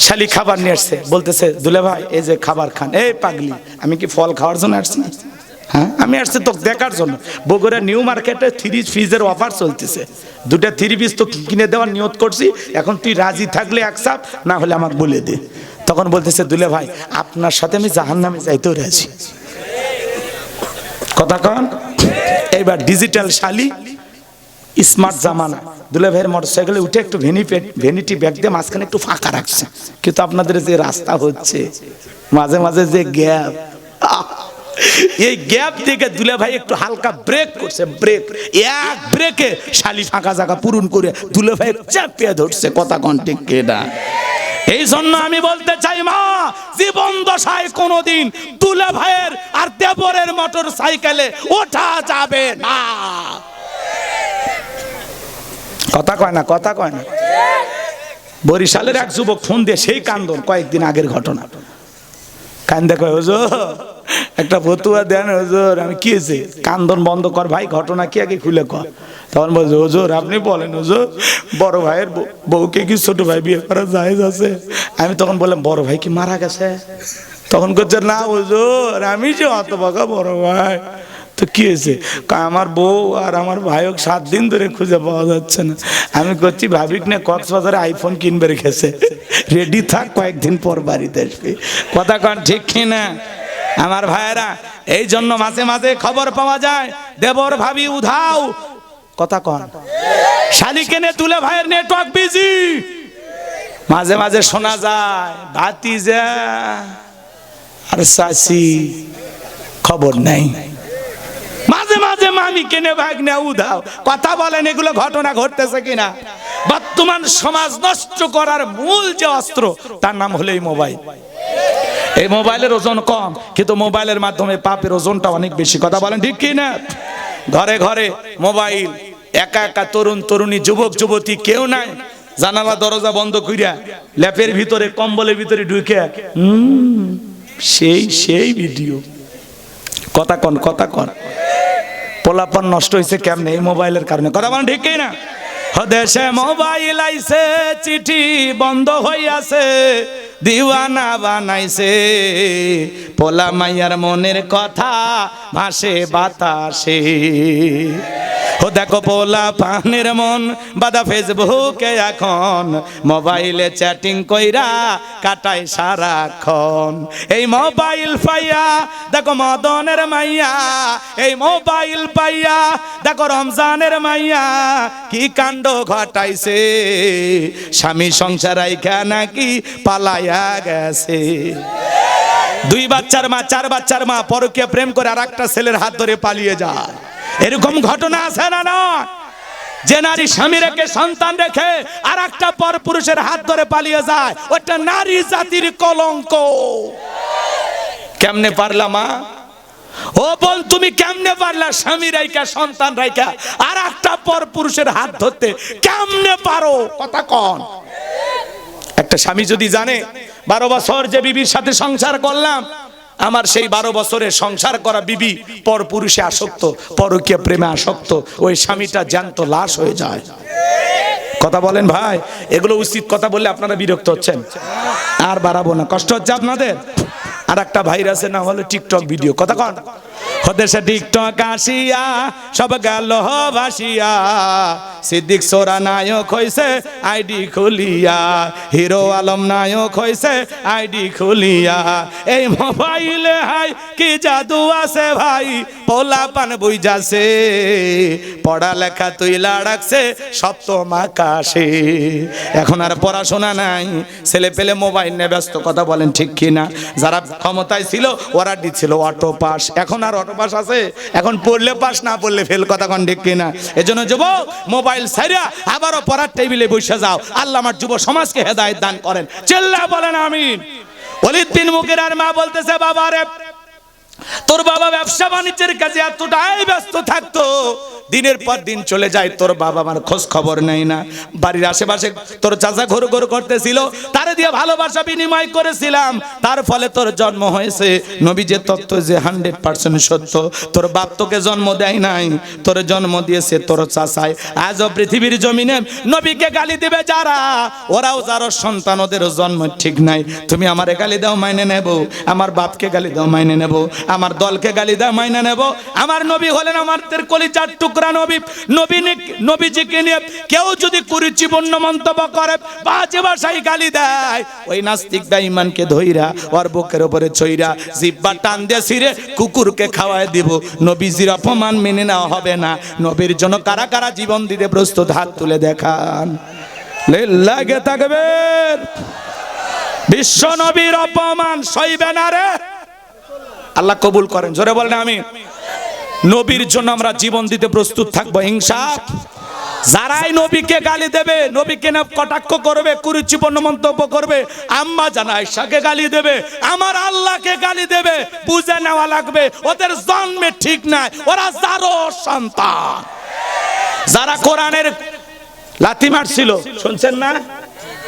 শালি খাবার নিয়ে আসছে, বলতেছে দুলে ভাই এই যে খাবার খান। এই পাগলি, আমি কি ফল খাওয়ার জন্য আসছি? হ্যাঁ, আমি আসছি তো দেখার জন্য। বগুড়া নিউ মার্কেটে 3 ফ্রিজের অফার চলতেছে, 2টা 3 পিস তো কিনে দেওয়ার নিয়ত করছি, এখন তুই রাজি থাকলে এক চাপ, না হলে আমাকে বলে দে। তখন বলতেছে দুলে ভাই আপনার সাথে আমি জাহান্নামে যাইতেও রাজি। কথা কন। এইবার ডিজিটাল শালি, স্মার্ট জামানা, দুলে ভাইয়ের মোটরসাইকেলে উঠে একটু ভ্যানিটি ব্যাগ দিয়ে মাঝখানে একটু ফাঁকা রাখছে, কিন্তু আপনাদের যে রাস্তা হচ্ছে মাঝে মাঝে যে গ্যাপ, এই গ্যাপ থেকে দুলে ভাই একটু হালকা ব্রেক করছে, ব্রেক, এক ব্রেকে শালি ফাঁকা জায়গা পূরণ করে দুলে ভাই চাপিয়ে ধরছে। কথা কন ঠিক কিনা? এই জন্য আমি বলতে চাই, মা জীবন দশায় কোনোদিন দুলে ভাইয়ের আর দেবরের মোটর সাইকেলে ওঠা যাবে না। কথা কয় না? কথা কয় না? বরিশালের এক যুবক ফোন দিয়ে সেই কান্দন, কয়েকদিন আগের ঘটনা, কান্দে কয় হুজুর একটা ফতুয়া দেন হুজুর। আমি কি হয়েছে? কান্দন বন্ধ কর ভাই, ঘটনা কি আগে খুলে কর। তখন বলছে হুজুর আপনি বলেন, হুজুর বড় ভাইয়ের বউকে কি ছোট ভাই বিয়ে করা জায়েজ আছে? আমি তখন বললাম বড় ভাই কি মারা গেছে? তখন করছে না হুজুর আমি যে হতভাগা বড় ভাই। তো কি হয়েছে? আমার বউ আর আমার ভাইও 7 দিন ধরে খুঁজে পাওয়া যাচ্ছে না। আমি করছি ভাবিক না কক্সবাজারে আইফোন কিনবে রেখেছে, রেডি থাক কয়েকদিন পর বাড়িতে আসবে। কথা কন ঠিক কিনা আমার ভাইয়েরা? এই জন্য মাঝে মাঝে খবর পাওয়া যায় দেবর ভাবি উধাও। কথা কন। শালিকে নে তুলে ভাইয়ের নেটওয়ার্ক বিজি, মাঝে মাঝে শোনা যায় ভাতিজা আর শাশি খবর নাই। মাঝে মাঝে মামি কেনে ভাগ্নে উধাও। কথা বলেন, এগুলো ঘটনা ঘটতেছে কিনা? বর্তমান সমাজ নষ্ট করার মূল যে অস্ত্র তার নাম হলো এই মোবাইল। এই মোবাইলের ওজন কম, কিন্তু মোবাইলের মাধ্যমে পাপের ওজনটা অনেক বেশি। কথা বলেন ঠিক কি না? ঘরে ঘরে মোবাইল, একা একা তরুণ তরুণী যুবক যুবতী কেউ নাই, জানালা দরজা বন্ধ কইরা ল্যাপের ভিতরে কম্বলের ভিতরে ঢুকে সেই সেই ভিডিও। কথা কন, কথা কন। পোলাপন নষ্ট হয়েছে কেমনে? এই মোবাইলের কারণে। কথা বলেন ঠিক কি না? দেশে মোবাইল আইছে, চিঠি বন্ধ হইয়াছে, দিওয়ানা বানাইছে, পোলা মাইয়ার মনের কথা ভাসে বাতাসে। ও দেখো পোলা পানের মন বাদা ফেসবুকে এখন, মোবাইলে চ্যাটিং কইরা কাটায় সারাক্ষণ। এই মোবাইল পাইয়া দেখো মদনের মাইয়া, এই মোবাইল পাইয়া দেখো রমজানের মাইয়া কি কাণ্ড ঘটাইছে, স্বামী সংসার রাইখা নাকি পালাইয়া গেছে। 2 বাচ্চার মা, 4 বাচ্চার মা পরকীয়া প্রেম করে আর একটা ছেলের হাত ধরে পালিয়ে যায়। এরকম ঘটনা আছে না? না, যে নারী স্বামী রেখে সন্তান রেখে আর একটা পর পুরুষের হাত ধরে পালিয়ে যায়, ওটা নারী জাতির কলঙ্ক। কেমনে পারলা মা? ও বোন, তুমি কেমনে পারলা স্বামী রাইকা সন্তান রাইকা আর একটা পর পুরুষের হাত ধরতে? কেমনে পারো? কথা কন। একটা স্বামী যদি জানে 12 বছর যে বিবির সাথে সংসার করলাম, আমার সেই 12 বছরে সংসার করা বিবি পর পুরুষে আসক্ত, পরকীয়া প্রেমে আসক্ত, ওই স্বামীটা জ্যান্ত লাশ হয়ে যায়। কথা বলেন ভাই, এগুলো উচিত কথা বললে আপনারা বিরক্ত হচ্ছেন, আর বাড়াবো না, কষ্ট হচ্ছে আপনাদের। আর একটা ভাইরাসে না হলে টিকটক ভিডিও। কথা কন। হদেশে টিকটক আসিয়া সব গেল ভাসিয়া, সিদ্দিক সোরা নায়ক হইছে আইডি খুলিয়া, হিরো আলম নায়ক হইছে আইডি খুলিয়া। এই মোবাইলে হাই কি জাদু আছে ভাই, পোলা পান বুঝাছে, পড়ালেখা তুইলা রাখছে সপ্তম আকাশে। এখন আর পড়াশোনা নাই, ছেলে পেলে মোবাইল নিয়ে ব্যস্ত। কথা বলেন ঠিক কিনা? যারা ক্ষমতায় ছিল ওরা দিচ্ছিল অটো পাস, এখন আর অটো পাস আছে? এখন পড়লে পাস, না পড়লে ফেল। কথা কন ঠিক কিনা? এজন্য যুবক, মোবাইল ছাইরা আবারও পড়ার টেবিলে বসে যাও। আল্লাহ আমার যুব সমাজকে হেদায়েত দান করেন। চিল্লা বলেন আমিন। ওয়ালিদ বিন মুগিরার মা বলতেছে, বাবা রে, তোর বাবা ব্যবসা বাণিজ্যের কাজে এতটাই ব্যস্ত থাকতো, দিনের পর দিন চলে যায়, তোর বাবা আমার খোঁজ খবর নেই না। বাড়ির আশেপাশে তোর চাচা ঘুর ঘুর করতেছিল, তারে দিয়ে ভালোবাসা বিনিময় করেছিলাম, তার ফলে তোর জন্ম হয়েছে। নবী যে তত্ত্ব যে 100% সত্য, তোর বাপ তোকে জন্ম দেয় নাই, তোর জন্ম দিয়েছে তোর চাচাই। আজও পৃথিবীর জমিনে নবীকে গালি দেবে যারা, ওরাও যারা সন্তান, ওদের জন্ম ঠিক নাই। তুমি আমারে গালি দাও, মাইনে নেব, আমার বাপকে গালি দাও, মাইনে নেব, আমার দলকে গালি দাও, মাইনে নেব। আমার নবী হলেন আমাদের কলিজার টুকরা নবী। নবীজিকে নিয়ে কেউ যদি কুরুচিপূর্ণ মন্তব্য করে, বাজে ভাষায় গালি দেয়, ওই নাস্তিক বেঈমানকে ধইরা ওর বুকের উপরে ছইরা জিহ্বা টান দিয়ে ছিঁড়ে কুকুরকে খাওয়ায় দিব। নবীজির অপমান মেনে নেওয়া হবে না। নবীর জন্য কারা কারা জীবন দিতে প্রস্তুত? হাত তুলে দেখান। লাগে তাকবীর। বিশ্ব নবীর অপমান সইবে না রে। আল্লাহ কবুল করেন, জোরে বলেন আমিন। নবীর জন্য আমরা জীবন দিতে প্রস্তুত থাকবো ইনশাআল্লাহ। যারাই নবীকে গালি দেবে, নবীকে না কটাক্ষ করবে, কুরুচিপূর্ণ মন্তব্য করবে, আম্মা জানা আয়েশাকে গালি দেবে, আমার আল্লাহকে গালি দেবে, বুঝে নেওয়া লাগবে ওদের জন্মে ঠিক নাই, ওরা যারও সন্তান। যারা কোরআনের লাথি মারছিল, শুনছেন না?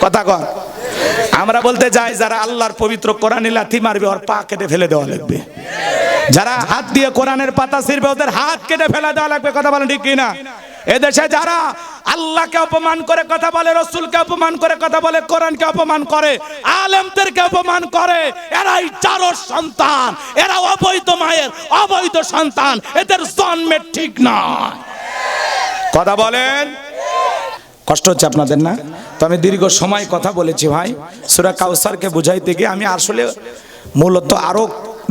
কথা কর। আমরা বলতে যাই, যারা আল্লাহর পবিত্র কোরআনে লাথি মারবে, ওর পা কেটে ফেলে দেওয়া লাগবে। যারা হাত দিয়ে কোরআনের পাতা ছিঁড়বে, ওদের হাত কেটে ফেলে দেওয়া লাগবে। কথা বলেন ঠিক কিনা? এদেশে যারা আল্লাহকে অপমান করে কথা বলে, রসুলকে অপমান করে কথা বলে, কোরআনকে অপমান করে, আলেমদেরকে অপমান করে, এরাই চারর সন্তান, এরা অবৈধ মায়ের অবৈধ সন্তান, এদের জন্মে ঠিক নয়। কথা বলেন। কষ্ট হচ্ছে আপনাদের না? তো আমি দীর্ঘ সময় কথা বলেছি ভাই। সূরা কাউসারকে বুঝাইতে গিয়ে আমি আসলে মূলত আরো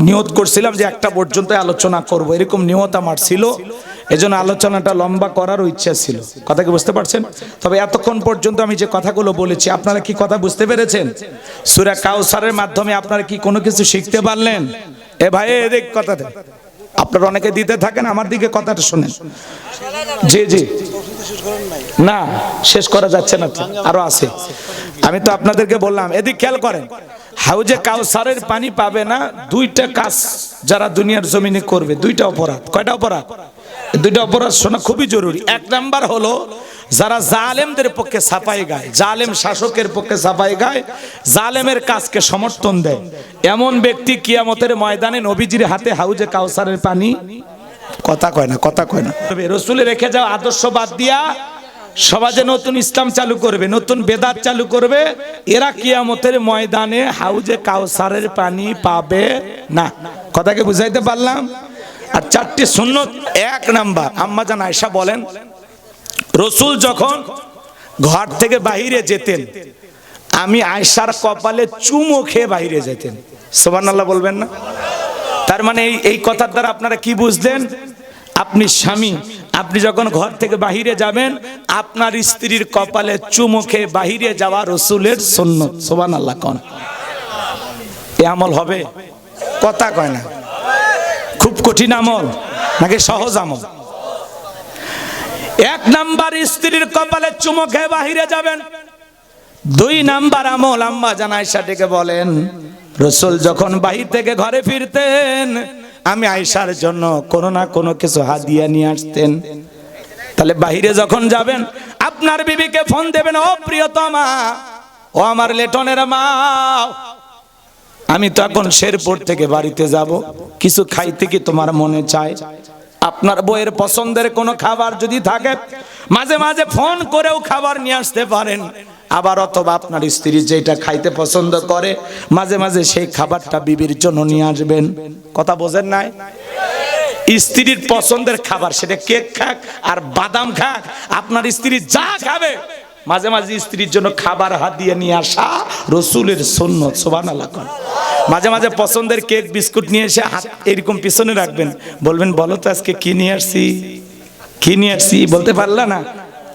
নিয়ত করছিলাম যে একটা পর্যন্ত আলোচনা করব, এরকম নিয়ত আমার ছিল। এজন্য আলোচনাটা লম্বা করারও ইচ্ছা ছিল। কথা কি বুঝতে পারছেন? তবে এতক্ষণ পর্যন্ত আমি যে কথাগুলো বলেছি, আপনারা কি কথা বুঝতে পেরেছেন? সূরা কাউসারের মাধ্যমে আপনারা কি কোনো কিছু শিখতে পারলেন? এ ভাই এদিক কথা দে, আপনারা অনেকে দিতে থাকেন, আমার দিকে কথাটা শুনেন। জি জি, না শেষ করা যাচ্ছে না, আরো আছে। আমি তো আপনাদেরকে বললাম, এদিক খেয়াল করেন। হাউজে কাউসারের পানি পাবে না, দুইটা কাজ যারা দুনিয়ার জমিনে করবে, দুইটা অপরাধ। কয়টা অপরাধ? দুইটা অপরাধ শোনা খুবই জরুরি। এক নাম্বার হলো যারা জালেমদের পক্ষে সাফাই গায়, জালেম শাসকের পক্ষে সাফাই গায়, জালেমের কাজকে সমর্থন দেয়, এমন ব্যক্তি কিয়ামতের ময়দানে নবীজির হাতে হাউজে কাউসারের পানি, কথা কয় না, কথা কয় না, রসুলের রেখে যাওয়া আদর্শ বাদ দিয়া সমাজে নতুন ইসলাম চালু করবে, নতুন বেদাত চালু করবে, এরা কিয়ামতের ময়দানে হাউজে কাউসারের পানি পাবে না। কথাকে বুঝাইতে পারলাম? আর চারটি সুন্নত। এক নাম্বার, আম্মা জান আয়েশা বলেন, রসুল যখন ঘর থেকে বাহিরে যেতেন, আমি আয়েশার কপালে চুমো খেয়ে বাহিরে যেতেন। সুবহানাল্লাহ বলবেন না? তার মানে এই কথার দ্বারা আপনারা কি বুঝলেন? আপনি স্বামী, আপনি যখন ঘর থেকে বাহিরে যাবেন, আপনার স্ত্রীর কপালে চুমো খেয়ে বাহিরে যাওয়া রসুলের সুন্নত। সুবহানাল্লাহ কোন এ আমল হবে? কথা কয় না। খুব কঠিন আমল নাকি সহজ আমল? এক নাম্বার, স্ত্রীর কপালে চুমো খেয়ে বাহিরে যাবেন। দুই নাম্বার আমল, আম্মা জান আয়েশা ডেকে বলেন, রসুল যখন বাহির থেকে ঘরে ফিরতেন, আমি আয়েশার জন্য কোনো না কোনো কিছু হাদিয়া নিয়ে আসতেন। তাহলে বাহিরে যখন যাবেন, আপনার বিবিকে ফোন দেবেন, ও প্রিয়তমা, ও আমার লেটনের মা, আমি তো এখন শেরপুর থেকে বাড়িতে যাব, কিছু খাইতে কি তোমার মনে চায়? আপনার বইয়ের পছন্দের কোনো খাবার যদি থাকে, মাঝে মাঝে ফোন করেও খাবার নিয়ে আসতে পারেন। আবার অথবা আপনার স্ত্রী যেটা খাইতে পছন্দ করে, মাঝে মাঝে সেই খাবারটা বিবির জন্য নিয়ে আসবেন। কথা বোঝেন নাই? স্ত্রীর পছন্দের খাবার, সেটা কেক খাক আর বাদাম খাক, আপনার স্ত্রী যা খাবে, মাঝে মাঝে স্ত্রীর জন্য খাবার হাত দিয়ে নিয়ে আসা রসুলের সুন্নত। সুবহানাল্লাহ। মাঝে মাঝে পছন্দের কেক বিস্কুট নিয়ে এসে হাত এরকম পিছনে রাখবেন, বলবেন, বলো তো আজকে কি নিয়ে আসছি, কি নিয়ে আসছি? বলতে পারলা না,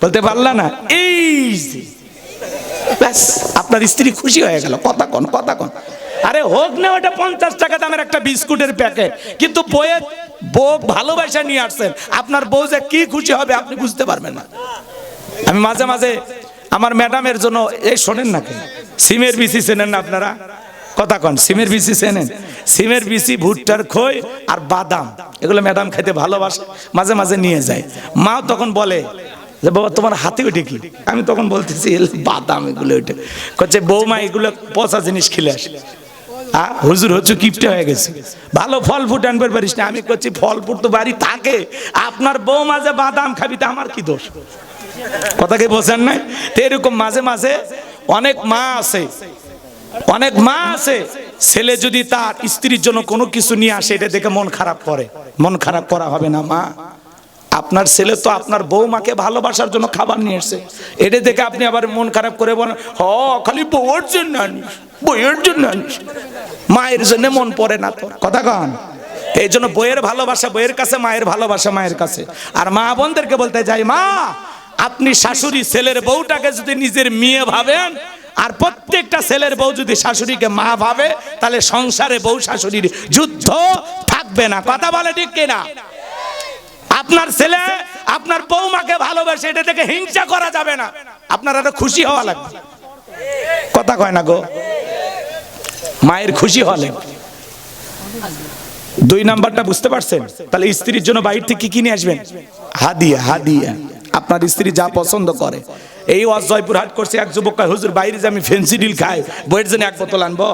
বলতে পারলা না, এই ব্যাস আপনার স্ত্রী খুশি হয়ে গেল। কথা কন, কথা কন। আরে হোক না ওটা 50 টাকা দামের একটা বিস্কুটের প্যাকেট, কিন্তু বউ ভালোবাসা নিয়ে আসছেন, আপনার বউ যে কি খুশি হবে আপনি বুঝতে পারবেন না। আমি মাঝে মাঝে আমার ম্যাডামের জন্য, এই শোনেন নাকি, সিমের বিচি চেনেন না আপনারা? কথা কন, সিমের বিচি চেনেন? সিমের বিচি, ভুট্টার খই আর বাদাম, এগুলো ম্যাডাম খেতে ভালোবাসে, মাঝে মাঝে নিয়ে যায়। মা তখন বলে যে, বাবা তোমার হাতে ওইটা কি? আমি তখন বলতেছি বাদাম, এগুলো ওইটা। করছে, বৌমা এগুলো পচা জিনিস খেলে আসে। হুজুর হচ্ছে কিপটে হয়ে গেছে, ভালো ফল ফুট আনবার পারিস না। আমি করছি, ফল ফুট তো বাড়ি থাকে, আপনার বৌমা যে বাদাম খাবি তা আমার কি দোষ? কথাকে বোঝেন নাই? তো এরকম মাঝে মাঝে অনেক মা আছে, অনেক মা আছে, ছেলে যদি তার স্ত্রীর জন্য কোনো কিছু নিয়ে আসে, এটা দেখে মন খারাপ করে। মন খারাপ করা হবে না মা, আপনার ছেলে তো আপনার বৌমাকে ভালোবাসার জন্য খাবার নিয়ে এসেছে, এটা দেখে আপনি আবার মন খারাপ করে বলেন, হ খালি বউয়ের জন্য আনিস, বইয়ের জন্য আনিস, মায়ের জন্য মন পড়ে না তোর। কথা কন। এই জন্য বইয়ের ভালোবাসা বইয়ের কাছে, মায়ের ভালোবাসা মায়ের কাছে। আর মা বোনদেরকে বলতে যাই, মা আপনি শাশুড়ি ছেলের বউটাকে যদি নিজের মেয়ে ভাবেন, আর প্রত্যেকটা ছেলের বউ যদি শাশুড়িকে মা ভাবে, তাহলে সংসারে বউ শাশুড়ির যুদ্ধ থাকবে না। কথা বলে ঠিক কিনা? আপনার ছেলে আপনার বৌমাকে ভালোবাসে, এটা থেকে হিংসা করা যাবে না, আপনার আরো খুশি হওয়া লাগবে। কথা কয় না গো, মায়ের খুশি হলে। দুই নাম্বারটা বুঝতে পারছেন? তাহলে স্ত্রীর জন্য বাইরে থেকে কি নিয়ে আসবেন? হাদিয়া। হাদিয়া আপনার স্ত্রী যা পছন্দ করে। এই ওয়াজ জয়পুরহাট করছে এক যুবক, হুজুর বাইরে যে আমি ফেন্সিডিল খাই, বইয়ের জন্য 1 বোতল আনবো।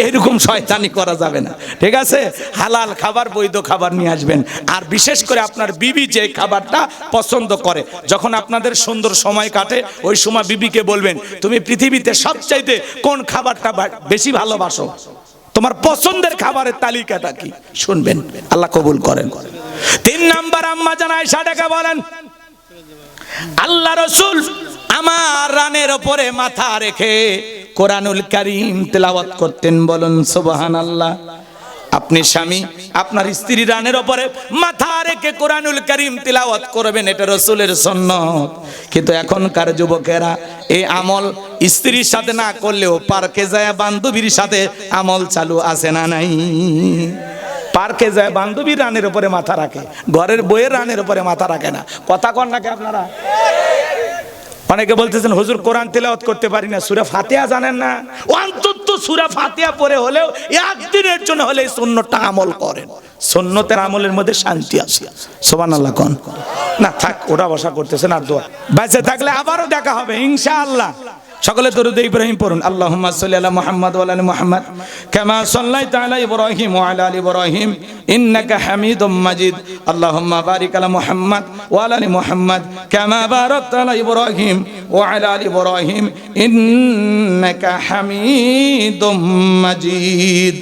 এরকম শয়তানি করা যাবে না, ঠিক আছে? হালাল খাবার, বৈধ খাবার নিয়ে আসবেন। আর বিশেষ করে আপনার বিবি যে খাবারটা পছন্দ করে, যখন আপনাদের সুন্দর সময় কাটে, ওই সময় বিবিকে বলবেন, তুমি পৃথিবীতে সবচাইতে কোন খাবারটা বেশি ভালোবাসো, তোমার পছন্দের খাবারের তালিকাটা কি, শুনবেন, আল্লাহ কবুল করেন। 3 নাম্বার, আম্মা জান আয়েশা ডেকে বলেন, আল্লাহ রাসূল আমার রানের উপরে মাথা রেখে কোরআনুল কারীম তেলাওয়াত করতেন। বলুন সুবহানাল্লাহ। আপনি স্বামী, আপনার স্ত্রী রানের উপরে মাথা রেখে কোরআনুল কারীম তেলাওয়াত করবেন, এটা রাসূলের সুন্নাত। কিন্তু এখনকার যুবকেরা এই আমল স্ত্রীর সাথে না করলেও পার্কে যায় বান্ধবীর সাথে আমল চালু আছে না নাই? পার্কে যায় বান্ধবীর রানের উপরে মাথা রাখে, ঘরের বইয়ের রানের উপরে মাথা রাখে না। কথা কন নাকি আপনারা? অনেকে বলতেছেন হুজুর কোরআন তেলাওয়াত করতে পারি না, সূরা ফাতিহা জানেন না? অন্তত সূরা ফাতিহা পড়ে হলেও একদিনের জন্য হলে এই সুন্নতটা আমল করেন। সুন্নতের আমলের মধ্যে শান্তি আছে। সুবহানাল্লাহ কোন না থাক, ওটা বসা করতেছেন আর দোয়া। বেঁচে থাকলে আবারও দেখা হবে ইনশাআল্লাহ। সকলে দরুদ ইব্রাহিম পড়ুন। আল্লাহুম্মা সাল্লি আলা মুহাম্মাদ ওয়া আলা মুহাম্মাদ কামা সাল্লাইতা আলা ইব্রাহিম ওয়া আলা আলি ইব্রাহিম ইন্নাকা হামিদুম মাজিদ। আল্লাহুম্মা বারিক আলা মুহাম্মাদ ওয়া আলা আলি মুহাম্মাদ কামা বারাকতা আলা ইব্রাহিম ওয়া আলা আলি ইব্রাহিম ইন্নাকা হামিদুম মাজিদ।